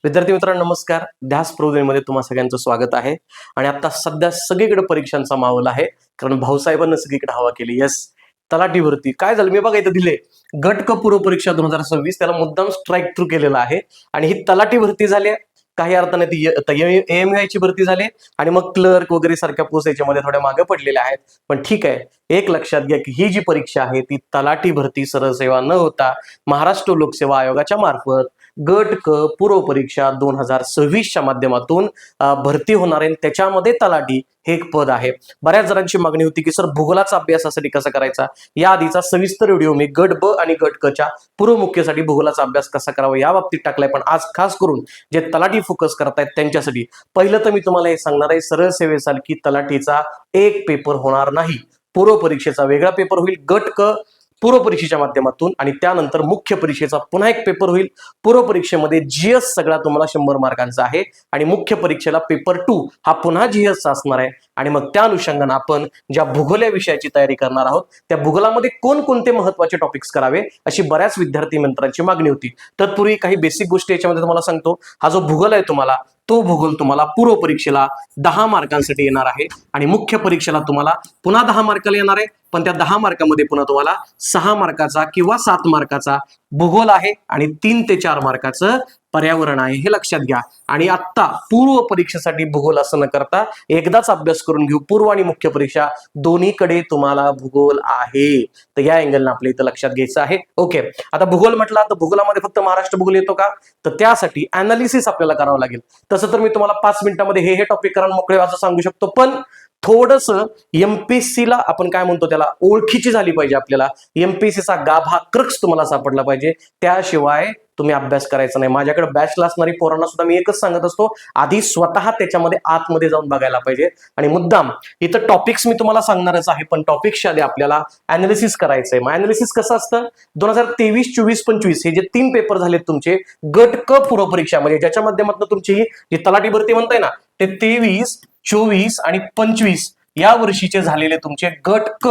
विद्यार्थी मित्रांनो नमस्कार. ध्यास प्रबोधिनीमध्ये तुम्हा सगळ्यांचं स्वागत आहे. आणि आता सध्या सगळीकडे परीक्षांचा माहोल आहे, कारण भाऊसाहेबांना सगळीकडे हवा केली. यस, तलाठी भरती काय झालं मी बघा इथं दिले, गट क पूर्व परीक्षा 2026 त्याला मुद्दाम स्ट्राईक थ्रू केलेला आहे. आणि ही तलाठी भरती झाली, काही अर्थाने ती AMI ची भरती झाली आणि मग क्लर्क वगैरे सारख्या पोस्ट याच्यामध्ये थोड्या मागे पडलेल्या आहेत. पण ठीक आहे, एक लक्षात घ्या की ही जी परीक्षा आहे ती तलाठी भरती सरळ सेवा न होता महाराष्ट्र लोकसेवा आयोगाच्या मार्फत गट क पूर्व परीक्षा 2026च्या माध्यमातून भरती होणार आहे. त्याच्यामध्ये तलाठी हे एक पद आहे. बऱ्याच जणांची मागणी होती की सर भूगोलाचा अभ्यासासाठी कसा करायचा, या आधीचा सविस्तर व्हिडिओ मी गट ब आणि गट क च्या पूर्व मुख्यसाठी भूगोलाचा अभ्यास कसा करावा या बाबतीत टाकलाय. पण आज खास करून जे तलाठी फोकस करतायत त्यांच्यासाठी पहिलं तर मी तुम्हाला हे सांगणार आहे, सरळ सेवेसारखी तलाठीचा एक पेपर होणार नाही. पूर्व परीक्षेचा वेगळा पेपर होईल गट क पूर्व परीक्षेच्या माध्यमातून, आणि त्यानंतर मुख्य परीक्षेचा पुन्हा एक पेपर होईल. पूर्व परीक्षेमध्ये जीएस सगळा तुम्हाला 100 मार्कांचा आहे आणि मुख्य परीक्षेला पेपर 2 हा पुन्हा जीएस असणार आहे. आणि मग त्या अनुषंगाने आपण ज्या भूगोल या विषयाची तयारी करणार आहोत त्या भूगोलामध्ये कोणकोणते महत्त्वाचे टॉपिक्स करावे अशी बऱ्याच विद्यार्थी मित्रांची मागणी होती. तत्पूर्वी काही बेसिक गोष्टी याच्यामध्ये तुम्हाला सांगतो. हा जो भूगोल आहे तुम्हाला, तो भूगोल तुम्हाला पूर्व परीक्षेला 10 मार्कांसाठी येणार आहे आणि मुख्य परीक्षेला तुम्हाला पुन्हा 10 मार्काला येणार आहे. पण त्या 10 मार्कामध्ये पुन्हा तुम्हाला 6 मार्काचा किंवा 7 मार्काचा भूगोल आहे आणि 3 ते 4 मार्काचं पर्यावरण आहे, हे लक्षात घ्या. आणि आता पूर्व परीक्षेसाठी भूगोल असं न करता एकदाच अभ्यास करून घेऊ. पूर्व आणि मुख्य परीक्षा दोन्हीकडे तुम्हाला भूगोल आहे, तर या अँगलनं आपल्या इथं लक्षात घ्यायचं आहे. ओके, आता भूगोल म्हटलं तर भूगोलामध्ये फक्त महाराष्ट्र भूगोल येतो का, तर त्यासाठी अनालिसिस आपल्याला करावं लागेल. तसं तर मी तुम्हाला 5 मिनिटांमध्ये हे टॉपिक करा मोकळे असं सांगू शकतो, पण थोडंसं MPSC ला आपण काय म्हणतो त्याला ओळखीची झाली पाहिजे. आपल्याला MPSC चा गाभा क्रक्स तुम्हाला सापडला पाहिजे, त्याशिवाय तुम्ही अभ्यास करायचा नाही. माझ्याकडे बॅचला असणारी पोरांना सुद्धा मी एकच सांगत असतो, आधी स्वतः त्याच्यामध्ये आतमध्ये जाऊन बघायला पाहिजे. आणि मुद्दाम इथं टॉपिक्स मी तुम्हाला सांगणारच आहे, पण टॉपिक्सच्या आधी आपल्याला अनालिसिस करायचंय. मग अनालिसिस कसं असतं, 2023, 24, 25 हे जे 3 पेपर झालेत तुमचे गट क पूर्व परीक्षामध्ये, ज्याच्या माध्यमातून तुमची जी तलाठी भरती म्हणताय ना, ते 23, 24 आणि 25 या वर्षीचे झालेले तुमचे गट क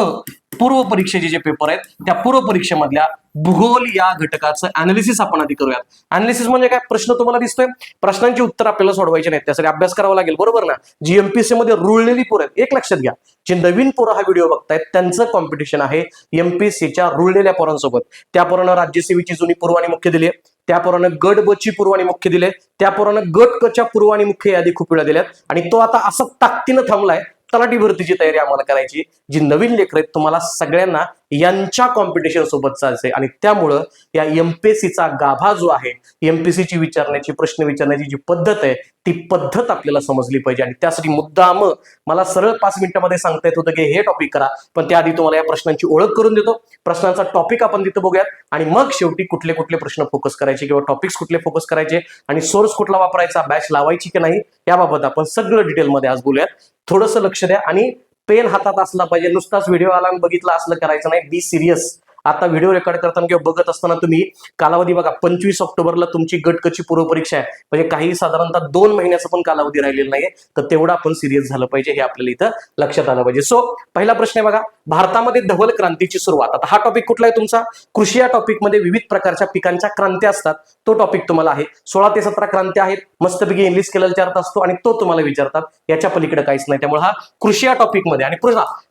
पूर्व परीक्षेचे जे पेपर आहेत त्या पूर्व परीक्षेमधल्या भूगोल या घटकाचं अनालिसिस आपण आधी करूयात. अनालिसिस म्हणजे काय, प्रश्न तुम्हाला दिसतोय, प्रश्नांची उत्तर आपल्याला सोडवायचे नाहीत, त्यासाठी अभ्यास करावा लागेल, बरोबर ना. जी MPSC मध्ये रुळलेली पोरं आहेत, एक लक्षात घ्या, जे नवीन पोरं हा व्हिडिओ बघतायत त्यांचं कॉम्पिटिशन आहे MPSCच्या रुळलेल्या पोरांसोबत. त्या पोरांना राज्यसेवेची जुनी पूर्व आणि मुख्य दिली, त्या पोरानं गट ब ची पूर्व आणि मुख्य दिले, त्या पोरानं गट क च्या पूर्व आणि मुख्य यादी खूप वेळा दिल्यात. आणि तो आता असं ताकदीनं थांबलाय, तलाठी भरतीची तयारी आम्हाला करायची. जी नवीन लेकर आहेत तुम्हाला सगळ्यांना यांच्या कॉम्पिटिशन सोबत चालते. आणि त्यामुळं या MPSCचा गाभा जो आहे, MPSCची विचारण्याची प्रश्न विचारण्याची जी पद्धत आहे ती पद्धत आपल्याला समजली पाहिजे. आणि त्यासाठी मुद्दाम मला सरळ 5 मिनिटांमध्ये सांगता येत होतं की हे टॉपिक करा, पण त्याआधी तुम्हाला या प्रश्नांची ओळख करून देतो. प्रश्नांचा टॉपिक आपण तिथं बघूयात आणि मग शेवटी कुठले कुठले प्रश्न फोकस करायचे किंवा टॉपिक्स कुठले फोकस करायचे आणि सोर्स कुठला वापरायचा, बॅच लावायची की नाही, याबाबत आपण सगळं डिटेलमध्ये आज बोलूयात. थोडंसं लक्ष द्या आणि पेन हातात असला पाहिजे, नुसताच व्हिडिओ आला बघितला असलं करायचं नाही. Be serious. आता व्हिडिओ रेकॉर्ड करताना किंवा बघत असताना तुम्ही कालावधी बघा, 25 ऑक्टोबरला तुमची गट क ची पूर्व परीक्षा आहे, म्हणजे काही साधारणतः 2 महिन्याचा पण कालावधी राहिलेला नाहीये, तर तेवढा आपण सिरियस झालं पाहिजे, हे आपल्याला इथं लक्षात आलं पाहिजे. सो पहिला प्रश्न आहे बघा, भारतामध्ये धवल क्रांतीची सुरुवात. आता हा टॉपिक कुठला आहे तुमचा, कृषी या टॉपिकमध्ये विविध प्रकारच्या पिकांच्या क्रांत्या असतात, तो टॉपिक तुम्हाला आहे. 16 ते 17 क्रांत्या आहेत, मस्तपैकी इंग्लिश केलेला चार्ट असतो आणि तो तुम्हाला विचारतात, याच्या पलीकडे काहीच नाही. त्यामुळे हा कृषी या टॉपिकमध्ये. आणि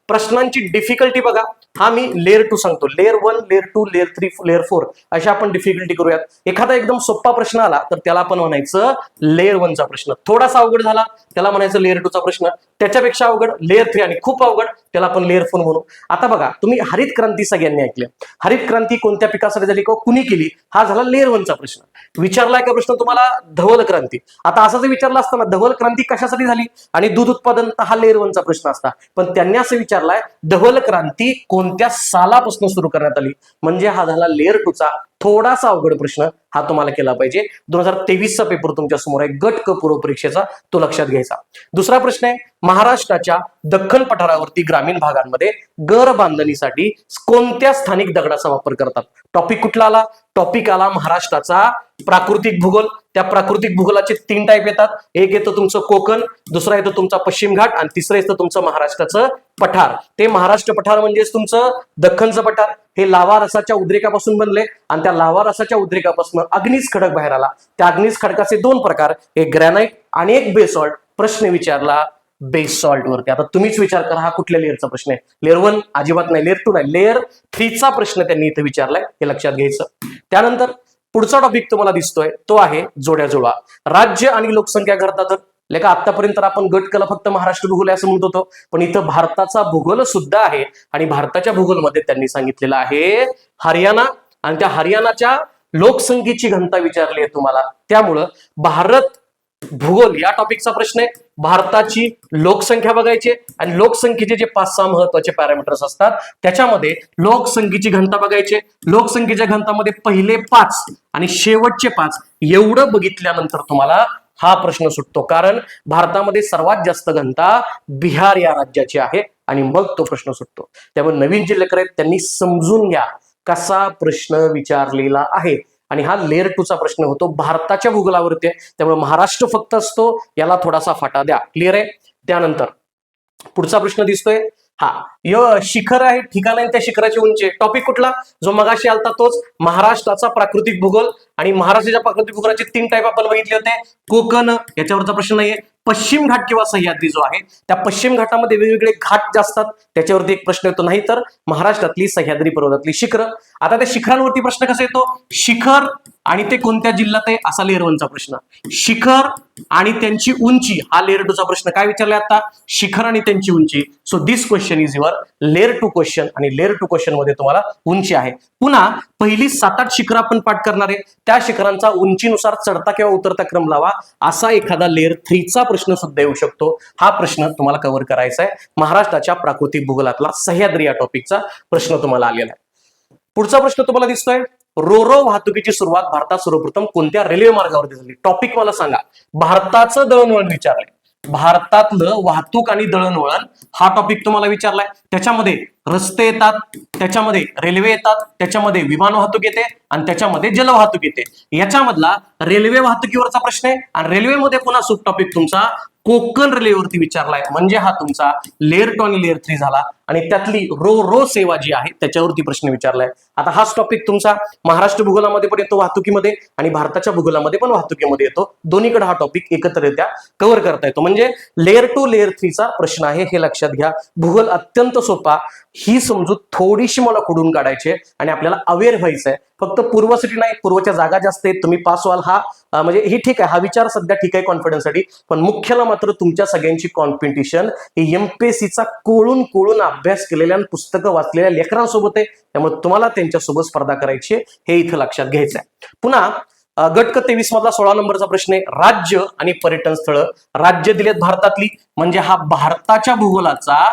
प्रश्नांची डिफिकल्टी बघा, हा मी लेअर 2 सांगतो, लेअर 1, लेअर 2, लेअर 3, लेअर 4 अशा आपण डिफिकल्टी करूयात. एखादा एकदम सोपा प्रश्न आला तर त्याला आपण म्हणायचं लेअर 1 चा प्रश्न, थोडासा अवघड झाला त्याला म्हणायचं लेअर 2 चा प्रश्न, त्याच्यापेक्षा अवघड लेअर 3 आणि खूप अवघड त्याला आपण लेअर 4 म्हणू. आता बघा, तुम्ही हरित क्रांती सगळ्यांनी ऐकले, हरित क्रांती कोणत्या पिकासाठी झाली किंवा कुणी केली, हा झाला लेअर 1 चा प्रश्न. विचारलाय का प्रश्न तुम्हाला धवल क्रांती, आता असं जर विचारलं असताना धवल क्रांती कशासाठी झाली आणि दूध उत्पादन, हा लेअर 1 चा प्रश्न असता. पण त्यांनी असं विचारलाय धवल क्रांती कोणत्या सालापासून सुरू करण्यात आली, म्हणजे हा झाला लेअर 2 चा थोडासा अवघड प्रश्न, हा तुम्हाला केला पाहिजे. 2023 चा पेपर तुमच्या समोर आहे गट क पूर्व परीक्षेचा, तो लक्षात घ्यायचा. दुसरा प्रश्न आहे, महाराष्ट्राच्या दख्खन पठारावरती ग्रामीण भागांमध्ये घर बांधणीसाठी कोणत्या स्थानिक दगडाचा वापर करतात. टॉपिक कुठला आला, टॉपिक आला महाराष्ट्राचा प्राकृतिक भूगोल. त्या प्राकृतिक भूगोलाचे 3 टाईप येतात, एक येतं तुमचं कोकण, दुसरा येतो तुमचा पश्चिम घाट आणि तिसरं येतं तुमचं महाराष्ट्राचं पठार. ते महाराष्ट्र पठार म्हणजेच तुमचं दख्खनचं पठार, हे लावा रसाच्या उद्रेकापासून बनले आणि त्या लावा रसाच्या उद्रेकापासून अग्नीज खडक बाहेर आला. त्या अग्नीज खडकाचे दोन प्रकार, एक ग्रॅनाइट आणि एक बेसॉल्ट. प्रश्न विचारला बेसॉल्ट वरती. आता तुम्हीच विचार करा हा कुठल्या लेअरचा प्रश्न आहे. लेअर 1 अजिबात नाही, लेअर 2 नाही, लेअर 3चा प्रश्न त्यांनी इथे विचारलाय, हे लक्षात घ्यायचं. त्यानंतर पुढचा टॉपिक तुम्हाला दिसतोय तो आहे जोड्या जुळवा. राज्य आणि लोकसंख्या करता तर लेखा आतापर्यंत आपण गटकला फक्त महाराष्ट्र भूगोल असं म्हणत होतो, पण इथं भारताचा भूगोल सुद्धा आहे आणि भारताच्या भूगोलमध्ये त्यांनी सांगितलेलं आहे हरियाणा आणि त्या हरियाणाच्या लोकसंख्येची घनता विचारली आहे तुम्हाला. त्यामुळं भारत भूगोल या टॉपिकचा प्रश्न आहे. भारताची लोकसंख्या बघायची आणि लोकसंख्येचे जे 5-6 महत्वाचे पॅरामीटर्स असतात त्याच्यामध्ये लोकसंख्येची घनता बघायची. लोकसंख्येच्या घनतामध्ये पहिले 5 आणि शेवटचे 5 एवढं बघितल्यानंतर तुम्हाला हा प्रश्न सुटतो, कारण भारतामध्ये सर्वात जास्त घनता बिहार या राज्याची आहे आणि मग तो प्रश्न सुटतो. त्यामुळे नवीन जे लेकर आहेत त्यांनी समजून घ्या कसा प्रश्न विचारलेला आहे. आणि हा लेअर 2चा प्रश्न होतो, भारताच्या भूगोलावरती आहे, त्यामुळे महाराष्ट्र फक्त असतो, याला थोडासा फाटा द्या. क्लिअर आहे. त्यानंतर पुढचा प्रश्न दिसतोय हा शिखर आहे, ठिकाण आहे, त्या शिखराची उंची. टॉपिक कुठला जो मगाशी आलता तोच, महाराष्ट्राचा प्राकृतिक भूगोल. आणि महाराष्ट्राच्या प्राकृतिक भूगोलाचे 3 टाईप आपण बघितले होते. कोकण याच्यावरचा प्रश्न नाहीये. पश्चिम घाट किंवा सह्याद्री जो आहे त्या पश्चिम घाटामध्ये वेगवेगळे घाट जे असतात त्याच्यावरती एक प्रश्न येतो, नाही तर महाराष्ट्रातली सह्याद्री पर्वतातली शिखर. आता त्या शिखरांवरती प्रश्न कसा येतो, शिखर आणि ते कोणत्या जिल्ह्यात आहे असा लेअर 1चा प्रश्न. शिखर आणि त्यांची उंची हा लेअर 2चा प्रश्न. काय विचारलाय आता, शिखर आणि त्यांची उंची. So this question is your layer 2 question आणि लेअर 2 क्वेश्चन मध्ये तुम्हाला उंची आहे. पुन्हा पहिली 7-8 शिखर आपण पाठ करणार आहे, त्या शिखरांचा उंचीनुसार चढता किंवा उतरता क्रम लावा असा एखादा लेअर 3चा प्रश्न सुद्धा येऊ शकतो. हा प्रश्न तुम्हाला कव्हर करायचा आहे. महाराष्ट्राच्या प्राकृतिक भूगोलातला सह्याद्री या टॉपिकचा प्रश्न तुम्हाला आलेला आहे. पुढचा प्रश्न तुम्हाला दिसतोय, रोरो वाहतुकीची सुरुवात भारतात सर्वप्रथम कोणत्या रेल्वे मार्गावरती झाली. टॉपिक मला सांगा. भारताचं दळणवळण विचारलंय, भारतातलं वाहतूक आणि दळणवळण हा टॉपिक तुम्हाला विचारलाय. त्याच्यामध्ये रस्ते येतात, त्याच्यामध्ये रेल्वे येतात, त्याच्यामध्ये विमान वाहतूक येते आणि त्याच्यामध्ये जलवाहतूक येते. याच्यामधला रेल्वे वाहतुकीवरचा प्रश्न आहे आणि रेल्वेमध्ये पुन्हा सब टॉपिक तुमचा कोकण रेल्वेवरती विचारलाय. म्हणजे हा तुमचा लेअर 2 आणि लेअर 3 झाला आणि त्यातली रो सेवा जी आहे त्याच्यावरती प्रश्न विचारलाय. आता हाच टॉपिक तुमचा महाराष्ट्र भूगोलामध्ये पण येतो वाहतुकीमध्ये आणि भारताच्या भूगोलामध्ये पण वाहतुकीमध्ये येतो. दोन्हीकडे हा टॉपिक एकत्ररित्या कव्हर करता येतो. म्हणजे लेअर 2 लेअर 3चा प्रश्न आहे, हे लक्षात घ्या. भूगोल अत्यंत सोपा, ही समजूत थोडीशी मला खोडून काढायची आणि आपल्याला अवेअर व्हायचंय. फक्त पूर्वसाठी नाही, पूर्वच्या जागा जास्त आहेत, तुम्ही पास व्हाल हा म्हणजे हे ठीक आहे, हा विचार सध्या ठीक आहे कॉन्फिडन्ससाठी, पण मुख्यला मात्र तुमच्या सगळ्यांची कॉम्पिटिशन ही एमपीएससीचा कोळून अभ्यास केलेल्या आणि पुस्तकं वाचलेल्या लेकरांसोबत आहे. त्यामुळे तुम्हाला त्यांच्यासोबत स्पर्धा करायची हे इथं लक्षात घ्यायचं आहे. पुन्हा गट क 23 मधला 16 नंबरचा प्रश्न आहे, राज्य आणि पर्यटन स्थळ. राज्य दिलेत भारतातली, म्हणजे हा भारताच्या भूगोलाचा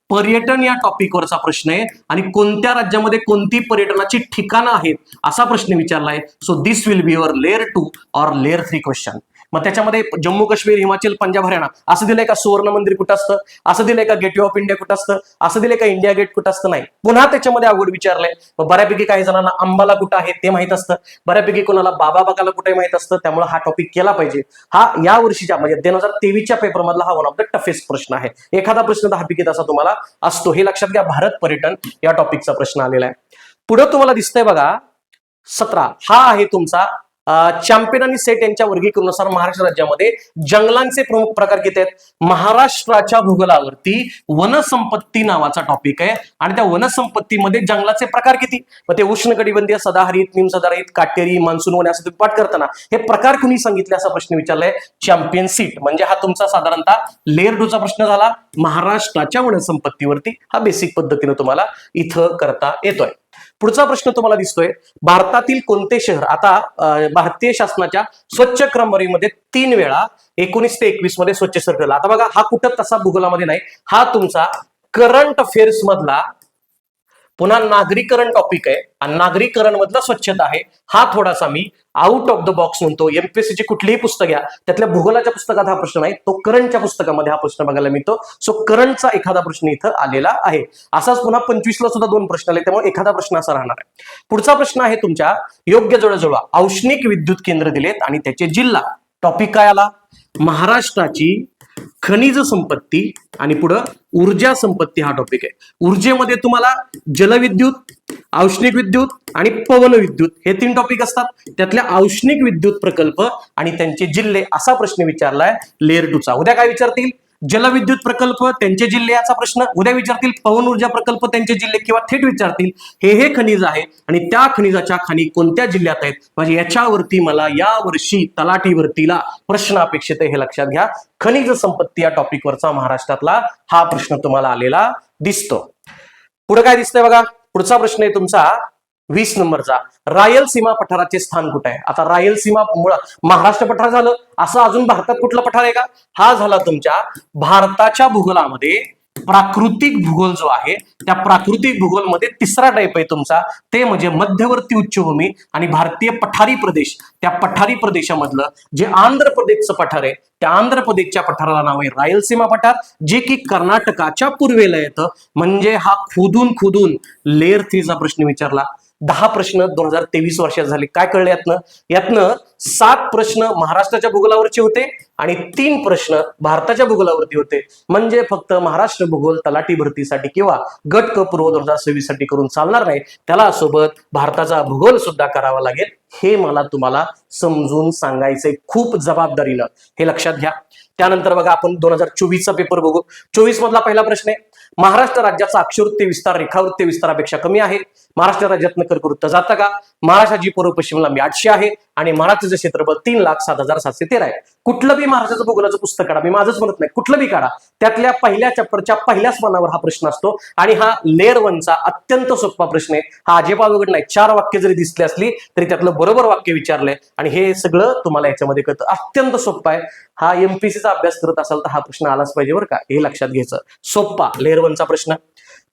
पर्यटन या टॉपिकवरचा प्रश्न आहे आणि कोणत्या राज्यामध्ये कोणती पर्यटनाची ठिकाणं आहेत असा प्रश्न विचारलाय. So this will be your layer 2 और लेअर 3 क्वेश्चन. मग त्याच्यामध्ये जम्मू काश्मीर, हिमाचल, पंजाब, हरियाणा असं दिलंय का, सुवर्ण मंदिर कुठं असतं, असं दिलंय का गेटवे ऑफ इंडिया कुठं असतं, असं दिलंय का इंडिया गेट कुठं असतं, नाही. पुन्हा त्याच्यामध्ये अवघड विचारलंय. मग बऱ्यापैकी काही जणांना अंबाला कुठं आहे ते माहित असतं, बऱ्यापैकी कोणाला बाबा बघायला कुठे माहित असतं. त्यामुळे हा टॉपिक केला पाहिजे. हा या वर्षीच्या म्हणजे 2023च्या पेपर मधला हा वन ऑफ द टफेस्ट प्रश्न आहे. एखादा प्रश्न 10 पैकी असा तुम्हाला असतो, हे लक्षात घ्या. भारत पर्यटन या टॉपिकचा प्रश्न आलेला आहे. पुढे तुम्हाला दिसतंय बघा 17, हा आहे तुमचा चॅम्पियन आणि सेट यांच्या वर्गीकरणानुसार महाराष्ट्र राज्यामध्ये जंगलांचे प्रमुख प्रकार किती आहेत. महाराष्ट्राच्या भूगोलावरती वनसंपत्ती नावाचा टॉपिक आहे आणि त्या वनसंपत्तीमध्ये जंगलाचे प्रकार किती. मग ते उष्णकटिबंधीय, सदाहरित, निमसदाहरित, काटेरी, मान्सून वन असं तुम्ही पाठ करताना हे प्रकार कुणी सांगितले असा प्रश्न विचारलाय. Champion seat. म्हणजे हा तुमचा साधारणतः लेअर 2चा प्रश्न झाला. महाराष्ट्राच्या वनसंपत्तीवरती हा बेसिक पद्धतीने तुम्हाला इथं करता येतोय. पुढचा प्रश्न तुम्हाला दिसतोय, भारतातील कोणते शहर आता भारतीय शासनाच्या स्वच्छ क्रमवारीमध्ये 3 वेळा 19 ते 21 मध्ये स्वच्छ शहर ठरला. आता बघा हा कुठं तसा भूगोलामध्ये नाही, हा तुमचा करंट अफेअर्स मधला पुन्हा नागरीकरण टॉपिक आहे आणि नागरीकरण मधला स्वच्छता आहे. हा थोडासा me out of the box म्हणतो. एमपीएससीची कुठलीही पुस्तक घ्या, त्यातल्या भूगोलाच्या पुस्तकात हा प्रश्न नाही, तो करंटच्या पुस्तकामध्ये हा प्रश्न बघायला मिळतो. सो करंटचा एखादा प्रश्न इथं आलेला आहे. असाच पुन्हा 25 ला सुद्धा 2 प्रश्न आले, त्यामुळे एखादा प्रश्न असा राहणार आहे. पुढचा प्रश्न आहे तुमच्या योग्य जोड्या. औष्णिक विद्युत केंद्र दिलेत आणि त्याचे जिल्हा. टॉपिक काय आला, महाराष्ट्राची खनिज संपत्ती आणि पुढं ऊर्जा संपत्ती हा टॉपिक आहे. ऊर्जेमध्ये तुम्हाला जलविद्युत, औष्णिक विद्युत आणि पवन विद्युत हे 3 टॉपिक असतात. त्यातल्या औष्णिक विद्युत प्रकल्प आणि त्यांचे जिल्हे असा प्रश्न विचारलाय लेअर 2 चा. उद्या काय विचारतील? जलविद्युत प्रकल्प त्यांचे जिल्हे याचा प्रश्न. उद्या विचारतील पवन ऊर्जा प्रकल्प त्यांचे जिल्हे, किंवा थेट विचारतील हे खनिज आहे आणि त्या खनिजाच्या खाणी कोणत्या जिल्ह्यात आहेत. म्हणजे याच्यावरती मला या वर्षी तलाठी भरतीला प्रश्न अपेक्षित आहे, हे लक्षात घ्या. खनिज संपत्ती या टॉपिकवरचा महाराष्ट्रातला हा प्रश्न तुम्हाला आलेला दिसतो. पुढे काय दिसतंय बघा. पुढचा प्रश्न आहे तुमचा 20 नंबरचा. रायलसीमा पठाराचे स्थान कुठे आहे? आता रायलसीमा महाराष्ट्र पठार झालं, असं अजून भारतात कुठलं पठार आहे का? हा झाला तुमच्या भारताच्या भूगोलामध्ये प्राकृतिक भूगोल जो आहे त्या प्राकृतिक भूगोलमध्ये तिसरा टाईप आहे तुमचा, ते म्हणजे मध्यवर्ती उच्चभूमी आणि भारतीय पठारी प्रदेश. त्या पठारी प्रदेशामधलं जे आंध्र प्रदेशचं पठार आहे त्या आंध्र प्रदेशच्या पठाराला नाव आहे रायलसीमा पठार, जे की कर्नाटकाच्या पूर्वेला येतं. म्हणजे हा खोदून लेअर 3 चा प्रश्न विचारला. 10 प्रश्न 2023 वर्षात झाले. काय कळलं यातनं 7 प्रश्न महाराष्ट्राच्या भूगोलावरचे होते आणि 3 प्रश्न भारताच्या भूगोलावरती होते. म्हणजे फक्त महाराष्ट्र भूगोल तलाठी भरतीसाठी किंवा गट क पूर्व 2026 साठी करून चालणार नाही, त्याला सोबत भारताचा भूगोल सुद्धा करावा लागेल. हे मला तुम्हाला समजून सांगायचंय खूप जबाबदारीनं, हे लक्षात घ्या. त्यानंतर बघा आपण 2024चा पेपर बघू. 24 मधला पहिला प्रश्न आहे, महाराष्ट्र राज्याचा अक्षरवृत्तीय विस्तार रेखावृत्तीय विस्तारापेक्षा कमी आहे. महाराष्ट्र राज्यातनं कर्कवृत्त जातं का? महाराष्ट्राची पूर्व पश्चिम लांबी 800 आहे आणि महाराष्ट्राचं क्षेत्रफळ 3,07,713 आहे. कुठलं बी महाराष्ट्राचं भूगोलाचं पुस्तक काढा, मी माझंच म्हणत नाही, कुठलं बी काढा, त्यातल्या पहिल्या चॅप्टरच्या पहिल्याच पानावर हा प्रश्न असतो आणि हा लेअर 1 चा अत्यंत सोपा प्रश्न आहे. हा अजिबात अवघड नाही. 4 वाक्य जरी दिसली असली तरी त्यातलं बरोबर वाक्य विचारलंय आणि हे सगळं तुम्हाला याच्यामध्ये कळतं. अत्यंत सोपा आहे. हा एमपीसीचा अभ्यास करत असाल तर हा प्रश्न आलाच पाहिजे बरं का, हे लक्षात घ्यायचं. सोपा लेअर 1 चा प्रश्न.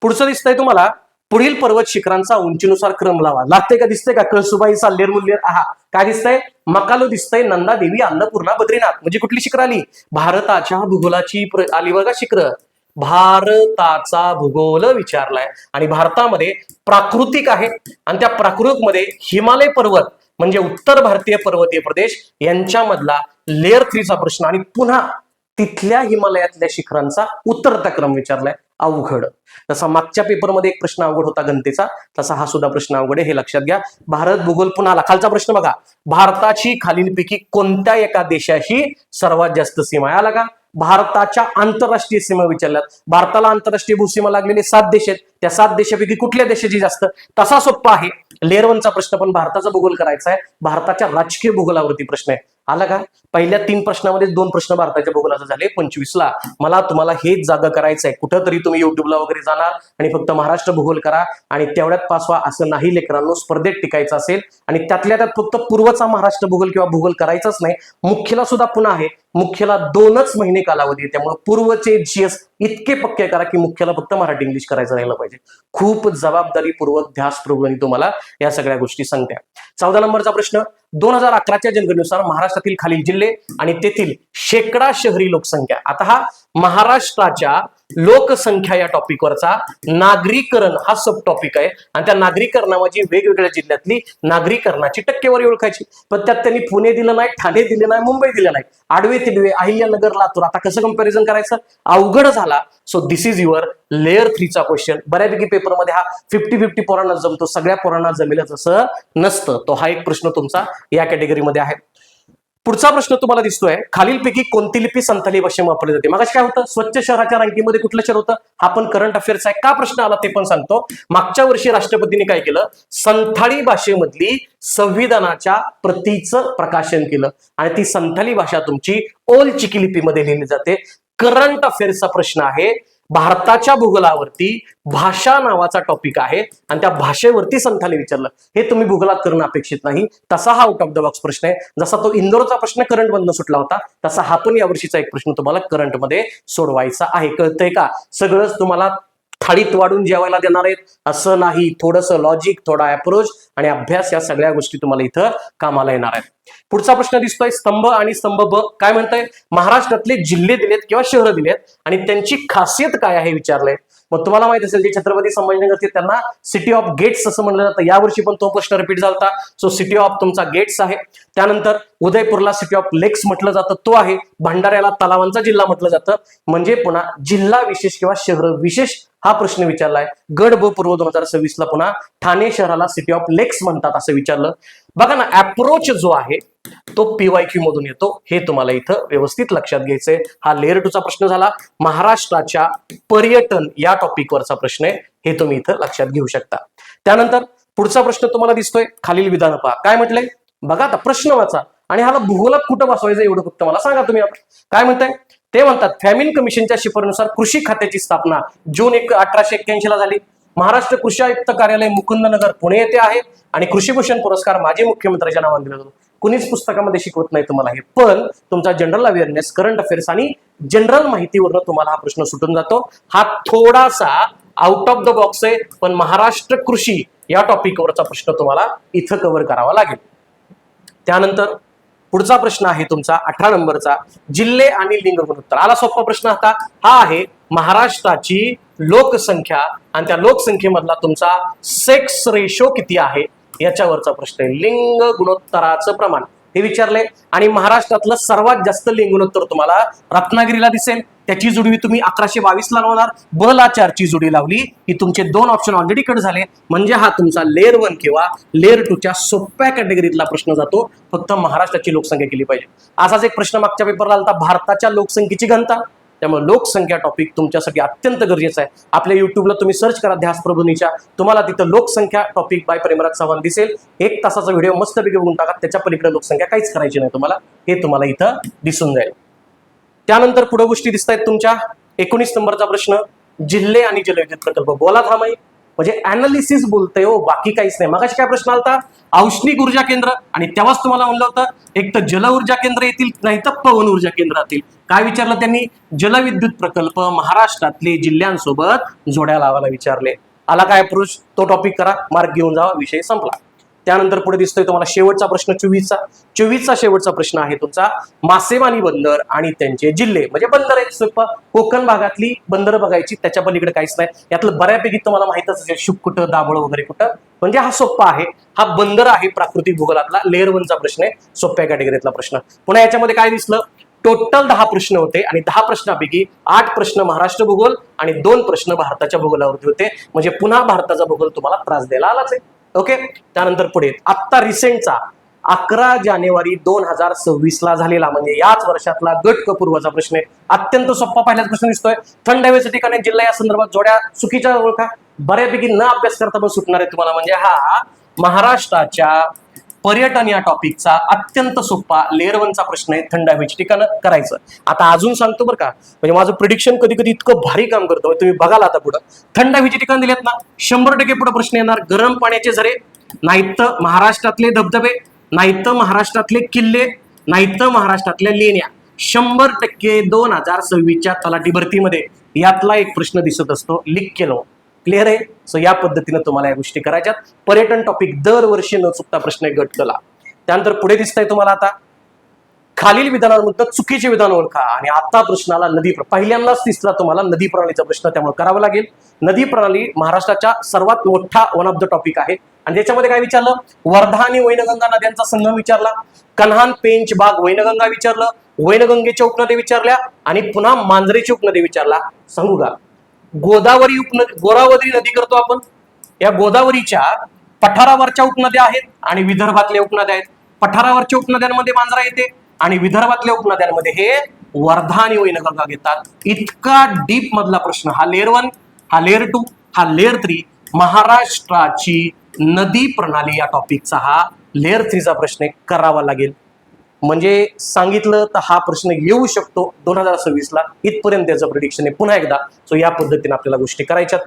पुढचं दिसतंय तुम्हाला, पुढील पर्वत शिखरांचा उंचीनुसार क्रम लावा. लागतंय का? दिसतंय का? कळसुबाईचा लेअर मुल्लेर. आहा, काय दिसतंय? मकालो दिसतंय, नंदा देवी, अन्नपूर्णा, बद्रीनाथ. म्हणजे कुठली शिखर आली? भारताच्या भूगोलाची आली बघा शिखर. भारताचा भूगोल विचारलाय आणि भारतामध्ये प्राकृतिक आहे आणि त्या प्राकृतिक मध्ये हिमालय पर्वत म्हणजे उत्तर भारतीय पर्वतीय प्रदेश यांच्यामधला लेअर 3 चा प्रश्न आणि पुन्हा तिथल्या हिमालयातल्या शिखरांचा उतरता क्रम विचारलाय. अवघड. तसा मागच्या पेपरमध्ये एक प्रश्न अवघड होता गणितेचा, तसा हा सुद्धा प्रश्न अवघड आहे, हे लक्षात घ्या. भारत भूगोल पुन्हा आला. खालचा प्रश्न बघा, भारताची खालीलपैकी कोणत्या एका देशाशी सर्वात जास्त सीमा आहे? आला का? भारताच्या आंतरराष्ट्रीय सीमा विचारल्यात. भारताला आंतरराष्ट्रीय भूसीमा लागलेले 7 देश आहेत. त्या 7 देशापैकी कुठल्या देशाची जास्त? तसा सोप्पा आहे. लेअर 1 चा प्रश्न पण भारताचा भूगोल करायचा आहे. भारताच्या राजकीय भूगोलावरती प्रश्न आहे. आला का? पहिल्या 3 प्रश्नामध्ये 2 प्रश्न भारताच्या भूगोलाचे झाले 25 ला. मला तुम्हाला हेच जागा करायचं आहे. कुठंतरी तुम्ही युट्यूबला वगैरे जाणार आणि फक्त महाराष्ट्र भूगोल करा आणि तेवढ्यात पास व्हा असं नाही लेकरांनो. स्पर्धेत टिकायचं असेल आणि त्यातल्या त्यात फक्त पूर्वचा महाराष्ट्र भूगोल किंवा भूगोल करायचाच नाही, मुख्यला सुद्धा पुन्हा आहे. मुख्यला 2च महिने कालावधी आहे, त्यामुळे पूर्वचे जीएस इतके पक्के करा की मुख्यला फक्त मराठी इंग्लिश करायचं राहिलं पाहिजे. खूप जबाबदारीपूर्वक ध्यासपूर्वक तुम्हाला या सगळ्या गोष्टी सांगत्या. 14 नंबरचा प्रश्न, 2011च्या जनगणनेनुसार महाराष्ट्रातील खालील जिल्हे आणि तेथील शेकडा शहरी लोकसंख्या. आता हा महाराष्ट्राच्या लोकसंख्या या टॉपिकवरचा नागरीकरण हा सब टॉपिक आहे आणि त्या नागरीकरणामध्ये वेगवेगळ्या जिल्ह्यातली नागरीकरणाची टक्केवारी ओळखायची. पण त्यात त्यांनी पुणे दिलं नाही, ठाणे दिले नाही, मुंबई दिलं नाही, आडवे तिडवे, अहिल्यानगर, लातूर. आता कसं कंपॅरिझन करायचं? अवघड झाला. So this is your layer 3 चा क्वेश्चन. बऱ्यापैकी पेपरमध्ये हा 50-50 पोरांना जमतो, सगळ्या पोरांना जमेलच असं नसतं. तो हा एक प्रश्न तुमचा या कॅटेगरीमध्ये आहे. पुढचा प्रश्न तुम्हाला दिसतोय, खालीलपैकी कोणती लिपी संथाली भाषेमध्ये वापरली जाते? मग काय होतं? स्वच्छ शहराच्या रँकिंगमध्ये कुठलं शहर होतं? हा पण करंट अफेअर्स आहे. का प्रश्न आला ते पण सांगतो. मागच्या वर्षी राष्ट्रपतींनी काय केलं? संथाली भाषेमधली संविधानाच्या प्रतीचं प्रकाशन केलं आणि ती संथाली भाषा तुमची ओल चिकी लिपीमध्ये लिहिली जाते. करंट अफेअर्सचा प्रश्न आहे. भारताच्या भूगोलावरती भाषा नावाचा टॉपिक आहे आणि त्या भाषेवरती संथाली विचारलं. हे तुम्ही भूगोलात करणं अपेक्षित नाही. तसा हा आउट ऑफ द बॉक्स प्रश्न आहे. जसा तो इंदोरचा प्रश्न करंट मधनं सुटला होता तसा हा पण यावर्षीचा एक प्रश्न तुम्हाला करंट मध्ये सोडवायचा आहे. कळतंय का? सगळंच तुम्हाला थाळीत वाढून जेवायला देणार आहेत असं नाही. थोडंसं लॉजिक, थोडा अप्रोच आणि अभ्यास या सगळ्या गोष्टी तुम्हाला इथं कामाला येणार आहेत. पुढचा प्रश्न दिसतोय स्तंभ आणि स्तंभ ब. काय म्हणताय? महाराष्ट्रातले जिल्हे दिलेत किंवा शहरं दिलेत आणि त्यांची खासियत काय आहे विचारलंय. मग तुम्हाला माहित असेल जे छत्रपती संभाजीनगरचे त्यांना सिटी ऑफ गेट्स असं म्हणलं जातं. यावर्षी पण तो प्रश्न रिपीट झाला. सो सिटी ऑफ तुमचा गेट्स आहे. त्यानंतर उदयपूरला सिटी ऑफ लेक्स म्हटलं जातं, तो आहे. भंडाऱ्याला तलावांचा जिल्हा म्हटलं जातं. म्हणजे पुन्हा जिल्हा विशेष किंवा शहर विशेष हा प्रश्न विचारलाय. गड ब पूर्व 2026 ला पुन्हा ठाणे शहराला सिटी ऑफ लेक्स म्हणतात असं विचारलं. बघा ना, अप्रोच जो आहे तो पीवायक्यू मधून येतो, हे तुम्हाला इथं व्यवस्थित लक्षात घ्यायचंय. हा लेअर 2 चा प्रश्न झाला. महाराष्ट्राच्या पर्यटन या टॉपिक वरचा प्रश्न आहे, हे तुम्ही इथं लक्षात घेऊ शकता. त्यानंतर पुढचा प्रश्न तुम्हाला दिसतोय, खालील विधान पहा. काय म्हटलंय बघा, आता प्रश्न वाचा आणि ह्याला भूगोलात कुठं बसवायचं एवढं फक्त मला सांगा तुम्ही. काय म्हणताय ते म्हणतात, फॅमिन कमिशनच्या शिफारसीनुसार कृषी खात्याची स्थापना जून 1881 ला झाली. महाराष्ट्र कृषी आयुक्त कार्यालय मुकुंदनगर पुणे येथे आहे आणि कृषीभूषण पुरस्कार माजी मुख्यमंत्र्यांच्या नावाने दिला जातो. कुणीच पुस्तकामध्ये शिकवत नाही तुम्हाला हे, पण तुमचा जनरल अवेअरनेस, करंट अफेअर्स आणि जनरल माहितीवरून तुम्हाला हा प्रश्न सुटून जातो. हा थोडासा आउट ऑफ द बॉक्स आहे, पण महाराष्ट्र कृषी या टॉपिकवरचा प्रश्न तुम्हाला इथं कव्हर करावा लागेल. त्यानंतर पुढचा प्रश्न आहे तुमचा 18 नंबरचा, जिल्हे आणि लिंग गुणोत्तर. आला सोपा प्रश्न आता. हा आहे महाराष्ट्राची लोकसंख्या आणि त्या लोकसंख्येमधला तुमचा सेक्स रेशो किती आहे याच्यावरचा प्रश्न आहे. लिंग गुणोत्तराचं प्रमाण हे विचारले आणि महाराष्ट्रातलं सर्वात जास्त लिंग गुणोत्तर तुम्हाला रत्नागिरीला दिसेल. त्याची जोडी तुम्ही 1122 ला लावणार. ब ला 4 ची जोडी लावली की तुमचे 2 ऑप्शन ऑलरेडी कट झाले. म्हणजे हा तुमचा लेअर 1 किंवा लेअर 2 च्या सोप्या कॅटेगरीतला प्रश्न जातो. फक्त महाराष्ट्राची लोकसंख्या केली पाहिजे. असाच एक प्रश्न मागच्या पेपरला आलता, भारताच्या लोकसंख्येची घनता. त्यामुळे लोकसंख्या टॉपिक तुमच्यासाठी अत्यंत गरजेचं आहे. आपल्या युट्यूबला तुम्ही सर्च करा ध्यास प्रबोधिनीच्या, तुम्हाला तिथं लोकसंख्या टॉपिक बाय परिमराज चव्हाण दिसेल. 1 तासाचा व्हिडिओ मस्तपैकी बघून टाका. त्याच्या पलीकडे लोकसंख्या काहीच करायची नाही तुम्हाला, हे तुम्हाला इथं दिसून जाईल. त्यानंतर पुढे गोष्टी दिसत आहेत तुमच्या 19 नंबरचा प्रश्न, जिल्हे आणि जलविद्युत प्रकल्प. बोला थांबाई, म्हणजे अनालिसिस बोलतोय हो, बाकी काहीच नाही. मगाशी काय प्रश्न आलता, औष्णिक ऊर्जा केंद्र, आणि तेव्हाच तुम्हाला म्हणलं होतं एक तर जल ऊर्जा केंद्र येतील नाही तर पवन ऊर्जा केंद्र येतील. काय विचारलं त्यांनी, जलविद्युत प्रकल्प महाराष्ट्रातले जिल्ह्यांसोबत जोड्या लावायला विचारले. आला काय अप्रोच, तो टॉपिक करा, मार्क घेऊन जावा, विषय संपला. त्यानंतर पुढे दिसतोय तुम्हाला शेवटचा प्रश्न 24चा शेवटचा प्रश्न आहे तुमचा, मासेमारी बंदर आणि त्यांचे जिल्हे. म्हणजे बंदर आहेत सोपं, कोकण भागातली बंदर बघायची, त्याच्या पलीकडे काहीच नाही. यातलं बऱ्यापैकी तुम्हाला माहितच असेल, शुक कुठं, दाभोळ वगैरे कुठं, म्हणजे हा सोपा आहे. हा बंदर आहे प्राकृतिक भूगोलातला, लेअर 1 चा प्रश्न आहे, सोप्या कॅटेगरीतला प्रश्न. पुन्हा याच्यामध्ये काय दिसलं, टोटल 10 प्रश्न होते आणि 10 प्रश्नापैकी 8 प्रश्न महाराष्ट्र भूगोल आणि 2 प्रश्न भारताच्या भूगोलावरती होते. म्हणजे पुन्हा भारताचा भूगोल तुम्हाला त्रास द्यायला आलाच आहे. ओके. त्यानंतर पुढे आत्ता रिसेंटचा 11 जानेवारी 2026 ला झालेला, म्हणजे याच वर्षातला गट क पूर्वचा प्रश्न आहे. अत्यंत सोपा पहिलाच प्रश्न दिसतोय, थंड हवेच्या ठिकाणी जिल्हा या संदर्भात जोड्या चुकीच्या ओळखा. बऱ्यापैकी न अभ्यास करता पण सुटणार आहे तुम्हाला. म्हणजे हा महाराष्ट्राच्या पर्यटन या टॉपिकचा अत्यंत सोपा लेअर 1 चा प्रश्न आहे, थंड हवेची ठिकाणं करायचं. आता अजून सांगतो बरं का, म्हणजे माझं प्रिडिक्शन कधी कधी इतकं भारी काम करतं, तुम्ही बघाल आता पुढं. थंड हवेची ठिकाण दिलेत ना, 100% पुढे प्रश्न येणार. गरम पाण्याचे झरे, नाहीत महाराष्ट्रातले धबधबे, नाहीत महाराष्ट्रातले किल्ले, नाहीत महाराष्ट्रातल्या लेण्या. 100% 2026च्या तलाठी भरतीमध्ये यातला एक प्रश्न दिसत असतो, लिक केलो. क्लिअर आहे. सो या पद्धतीने तुम्हाला या गोष्टी करायच्यात. पर्यटन टॉपिक दरवर्षी न चुकता प्रश्न गट केला. त्यानंतर पुढे दिसतंय तुम्हाला आता, खालील विधानांमध्ये चुकीचे विधान ओळखा. आणि आता प्रश्नाला नदी, पहिल्यांदाच दिसला तुम्हाला नदी प्रणालीचा प्रश्न, त्यामुळे करावं लागेल. नदी प्रणाली महाराष्ट्राच्या सर्वात मोठा वन ऑफ द टॉपिक आहे आणि त्याच्यामध्ये काय विचारलं, वर्धा आणि वैनगंगा नद्यांचा संगम विचारला, कन्हान, पेंच, बाग, वैनगंगा विचारलं, वैनगंगेच्या उपनदी विचारल्या आणि पुन्हा मांजरेची उपनदी विचारला. सांगू का, गोदावरी नदी करतो आपण, या गोदावरीच्या पठारावरच्या उपनद्या आहेत आणि विदर्भातल्या उपनद्या आहेत. पठारावरच्या उपनद्यांमध्ये मांजरा येते आणि विदर्भातल्या उपनद्यांमध्ये हे वर्धा आणि वैनगंगा घेतात. इतका डीप मधला प्रश्न हा लेअर 1, हा लेअर 2, हा लेअर 3. महाराष्ट्राची नदी प्रणाली या टॉपिकचा हा लेअर 3 चा प्रश्न करावा लागेल. म्हणजे सांगितलं तर हा प्रश्न येऊ शकतो 2026 ला, इथपर्यंत त्याचं प्रिडिक्शन आहे. पुन्हा एकदा सो या पद्धतीने आपल्याला गोष्टी करायच्यात.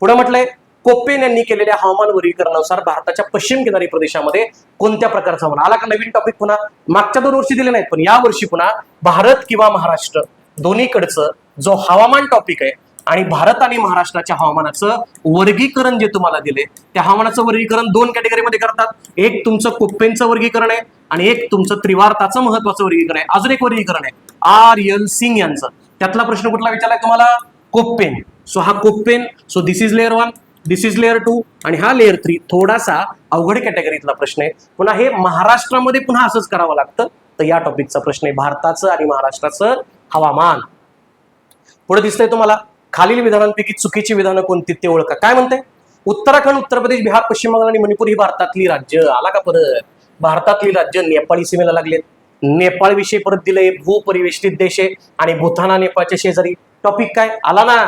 पुढे म्हटलंय, कोपेन यांनी केलेल्या हवामान वर्गीकरणानुसार भारताच्या पश्चिम किनारी प्रदेशामध्ये कोणत्या प्रकारचा हवामान. आला का नवीन टॉपिक पुन्हा, मागच्या 2 वर्षी दिले नाहीत पण या वर्षी पुन्हा भारत किंवा महाराष्ट्र दोन्हीकडचं जो हवामान टॉपिक आहे आणि भारत आणि महाराष्ट्राच्या हवामानाचं वर्गीकरण जे तुम्हाला दिले, त्या हवामानाचं वर्गीकरण 2 कॅटेगरीमध्ये करतात. एक तुमचं कोप्पेनचं वर्गीकरण आहे आणि एक तुमचं त्रिवार्ताचं महत्वाचं वर्गीकरण आहे. अजून एक वर्गीकरण आहे R.L. सिंग यांचं. त्यातला प्रश्न कुठला विचारलाय तुम्हाला, कोप्पेन. सो हा Koppen, so this is layer 1, this is layer 2 आणि हा लेअर 3 थोडासा अवघड कॅटेगरीतला प्रश्न आहे. पुन्हा हे महाराष्ट्रामध्ये पुन्हा असंच करावं लागतं. तर या टॉपिकचा प्रश्न आहे भारताचं आणि महाराष्ट्राचं हवामान. पुढे दिसतंय तुम्हाला, खालील विधानांपैकी चुकीची विधानं कोणती ते ओळखा. काय म्हणते? उत्तराखंड, उत्तर प्रदेश, बिहार, पश्चिम बंगाल आणि मणिपूर ही भारतातली राज्य. आला का परत? भारतातली राज्य नेपाळी सीमेला लागलेत. नेपाळ विषयी परत दिलंय, भूपरिवेष्टित देश आहे आणि भूतान आणि नेपाळच्या शेजारी. टॉपिक काय आला ना?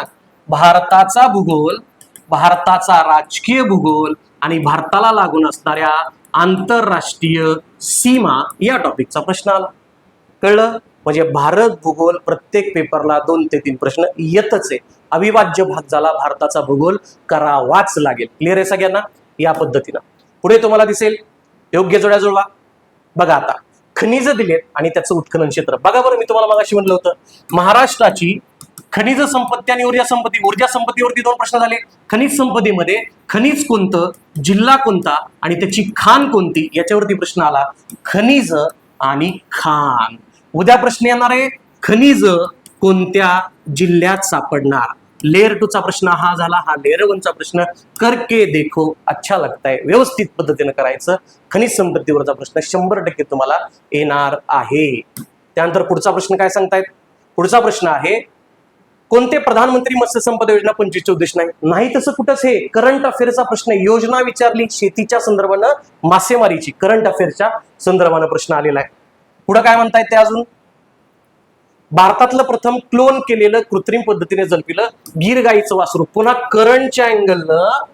भारताचा भूगोल, भारताचा राजकीय भूगोल आणि भारताला लागून असणाऱ्या आंतरराष्ट्रीय सीमा या टॉपिकचा प्रश्न आला. कळलं? म्हणजे भारत भूगोल प्रत्येक पेपरला 2 ते 3 प्रश्न येतच आहे. अविभाज्य भाग झाला, भारताचा भूगोल करावाच लागेल. क्लिअर आहे सगळ्यांना? या पद्धतीनं पुढे तुम्हाला दिसेल योग्य जोड्या जुळवा. बघा आता खनिज दिलेत आणि त्याचं उत्खनन क्षेत्र बघा बरं. मी तुम्हाला मगाशी म्हणलं होतं महाराष्ट्राची खनिज संपत्ती आणि ऊर्जा संपत्ती. ऊर्जा संपत्तीवरती 2 प्रश्न झाले. खनिज संपत्तीमध्ये खनिज कोणतं, जिल्हा कोणता आणि त्याची खाण कोणती याच्यावरती प्रश्न आला. खनिज आणि खाण. उद्या प्रश्न येणार आहे खनिज कोणत्या जिल्ह्यात सापडणार. लेअर 2 चा प्रश्न हा झाला. हा लेअर 1 चा प्रश्न करके देखो अच्छा लगता है. व्यवस्थित पद्धतीने करायचं. खनिज संपत्तीवरचा प्रश्न 100% तुम्हाला येणार आहे. त्यानंतर पुढचा प्रश्न काय सांगतायत? पुढचा प्रश्न आहे कोणते प्रधानमंत्री मत्स्य संपदा योजना 25चे उद्देश नाही तसं कुठंच. हे करंट अफेअरचा प्रश्न. योजना विचारली शेतीच्या संदर्भानं, मासेमारीची करंट अफेअरच्या संदर्भानं प्रश्न आलेला आहे. पुढे काय म्हणतायत ते अजून? भारतातलं प्रथम क्लोन केलेलं कृत्रिम पद्धतीने जन्मलेलं गीर गाईचं वासरू. पुन्हा करंटच्या अँगलनं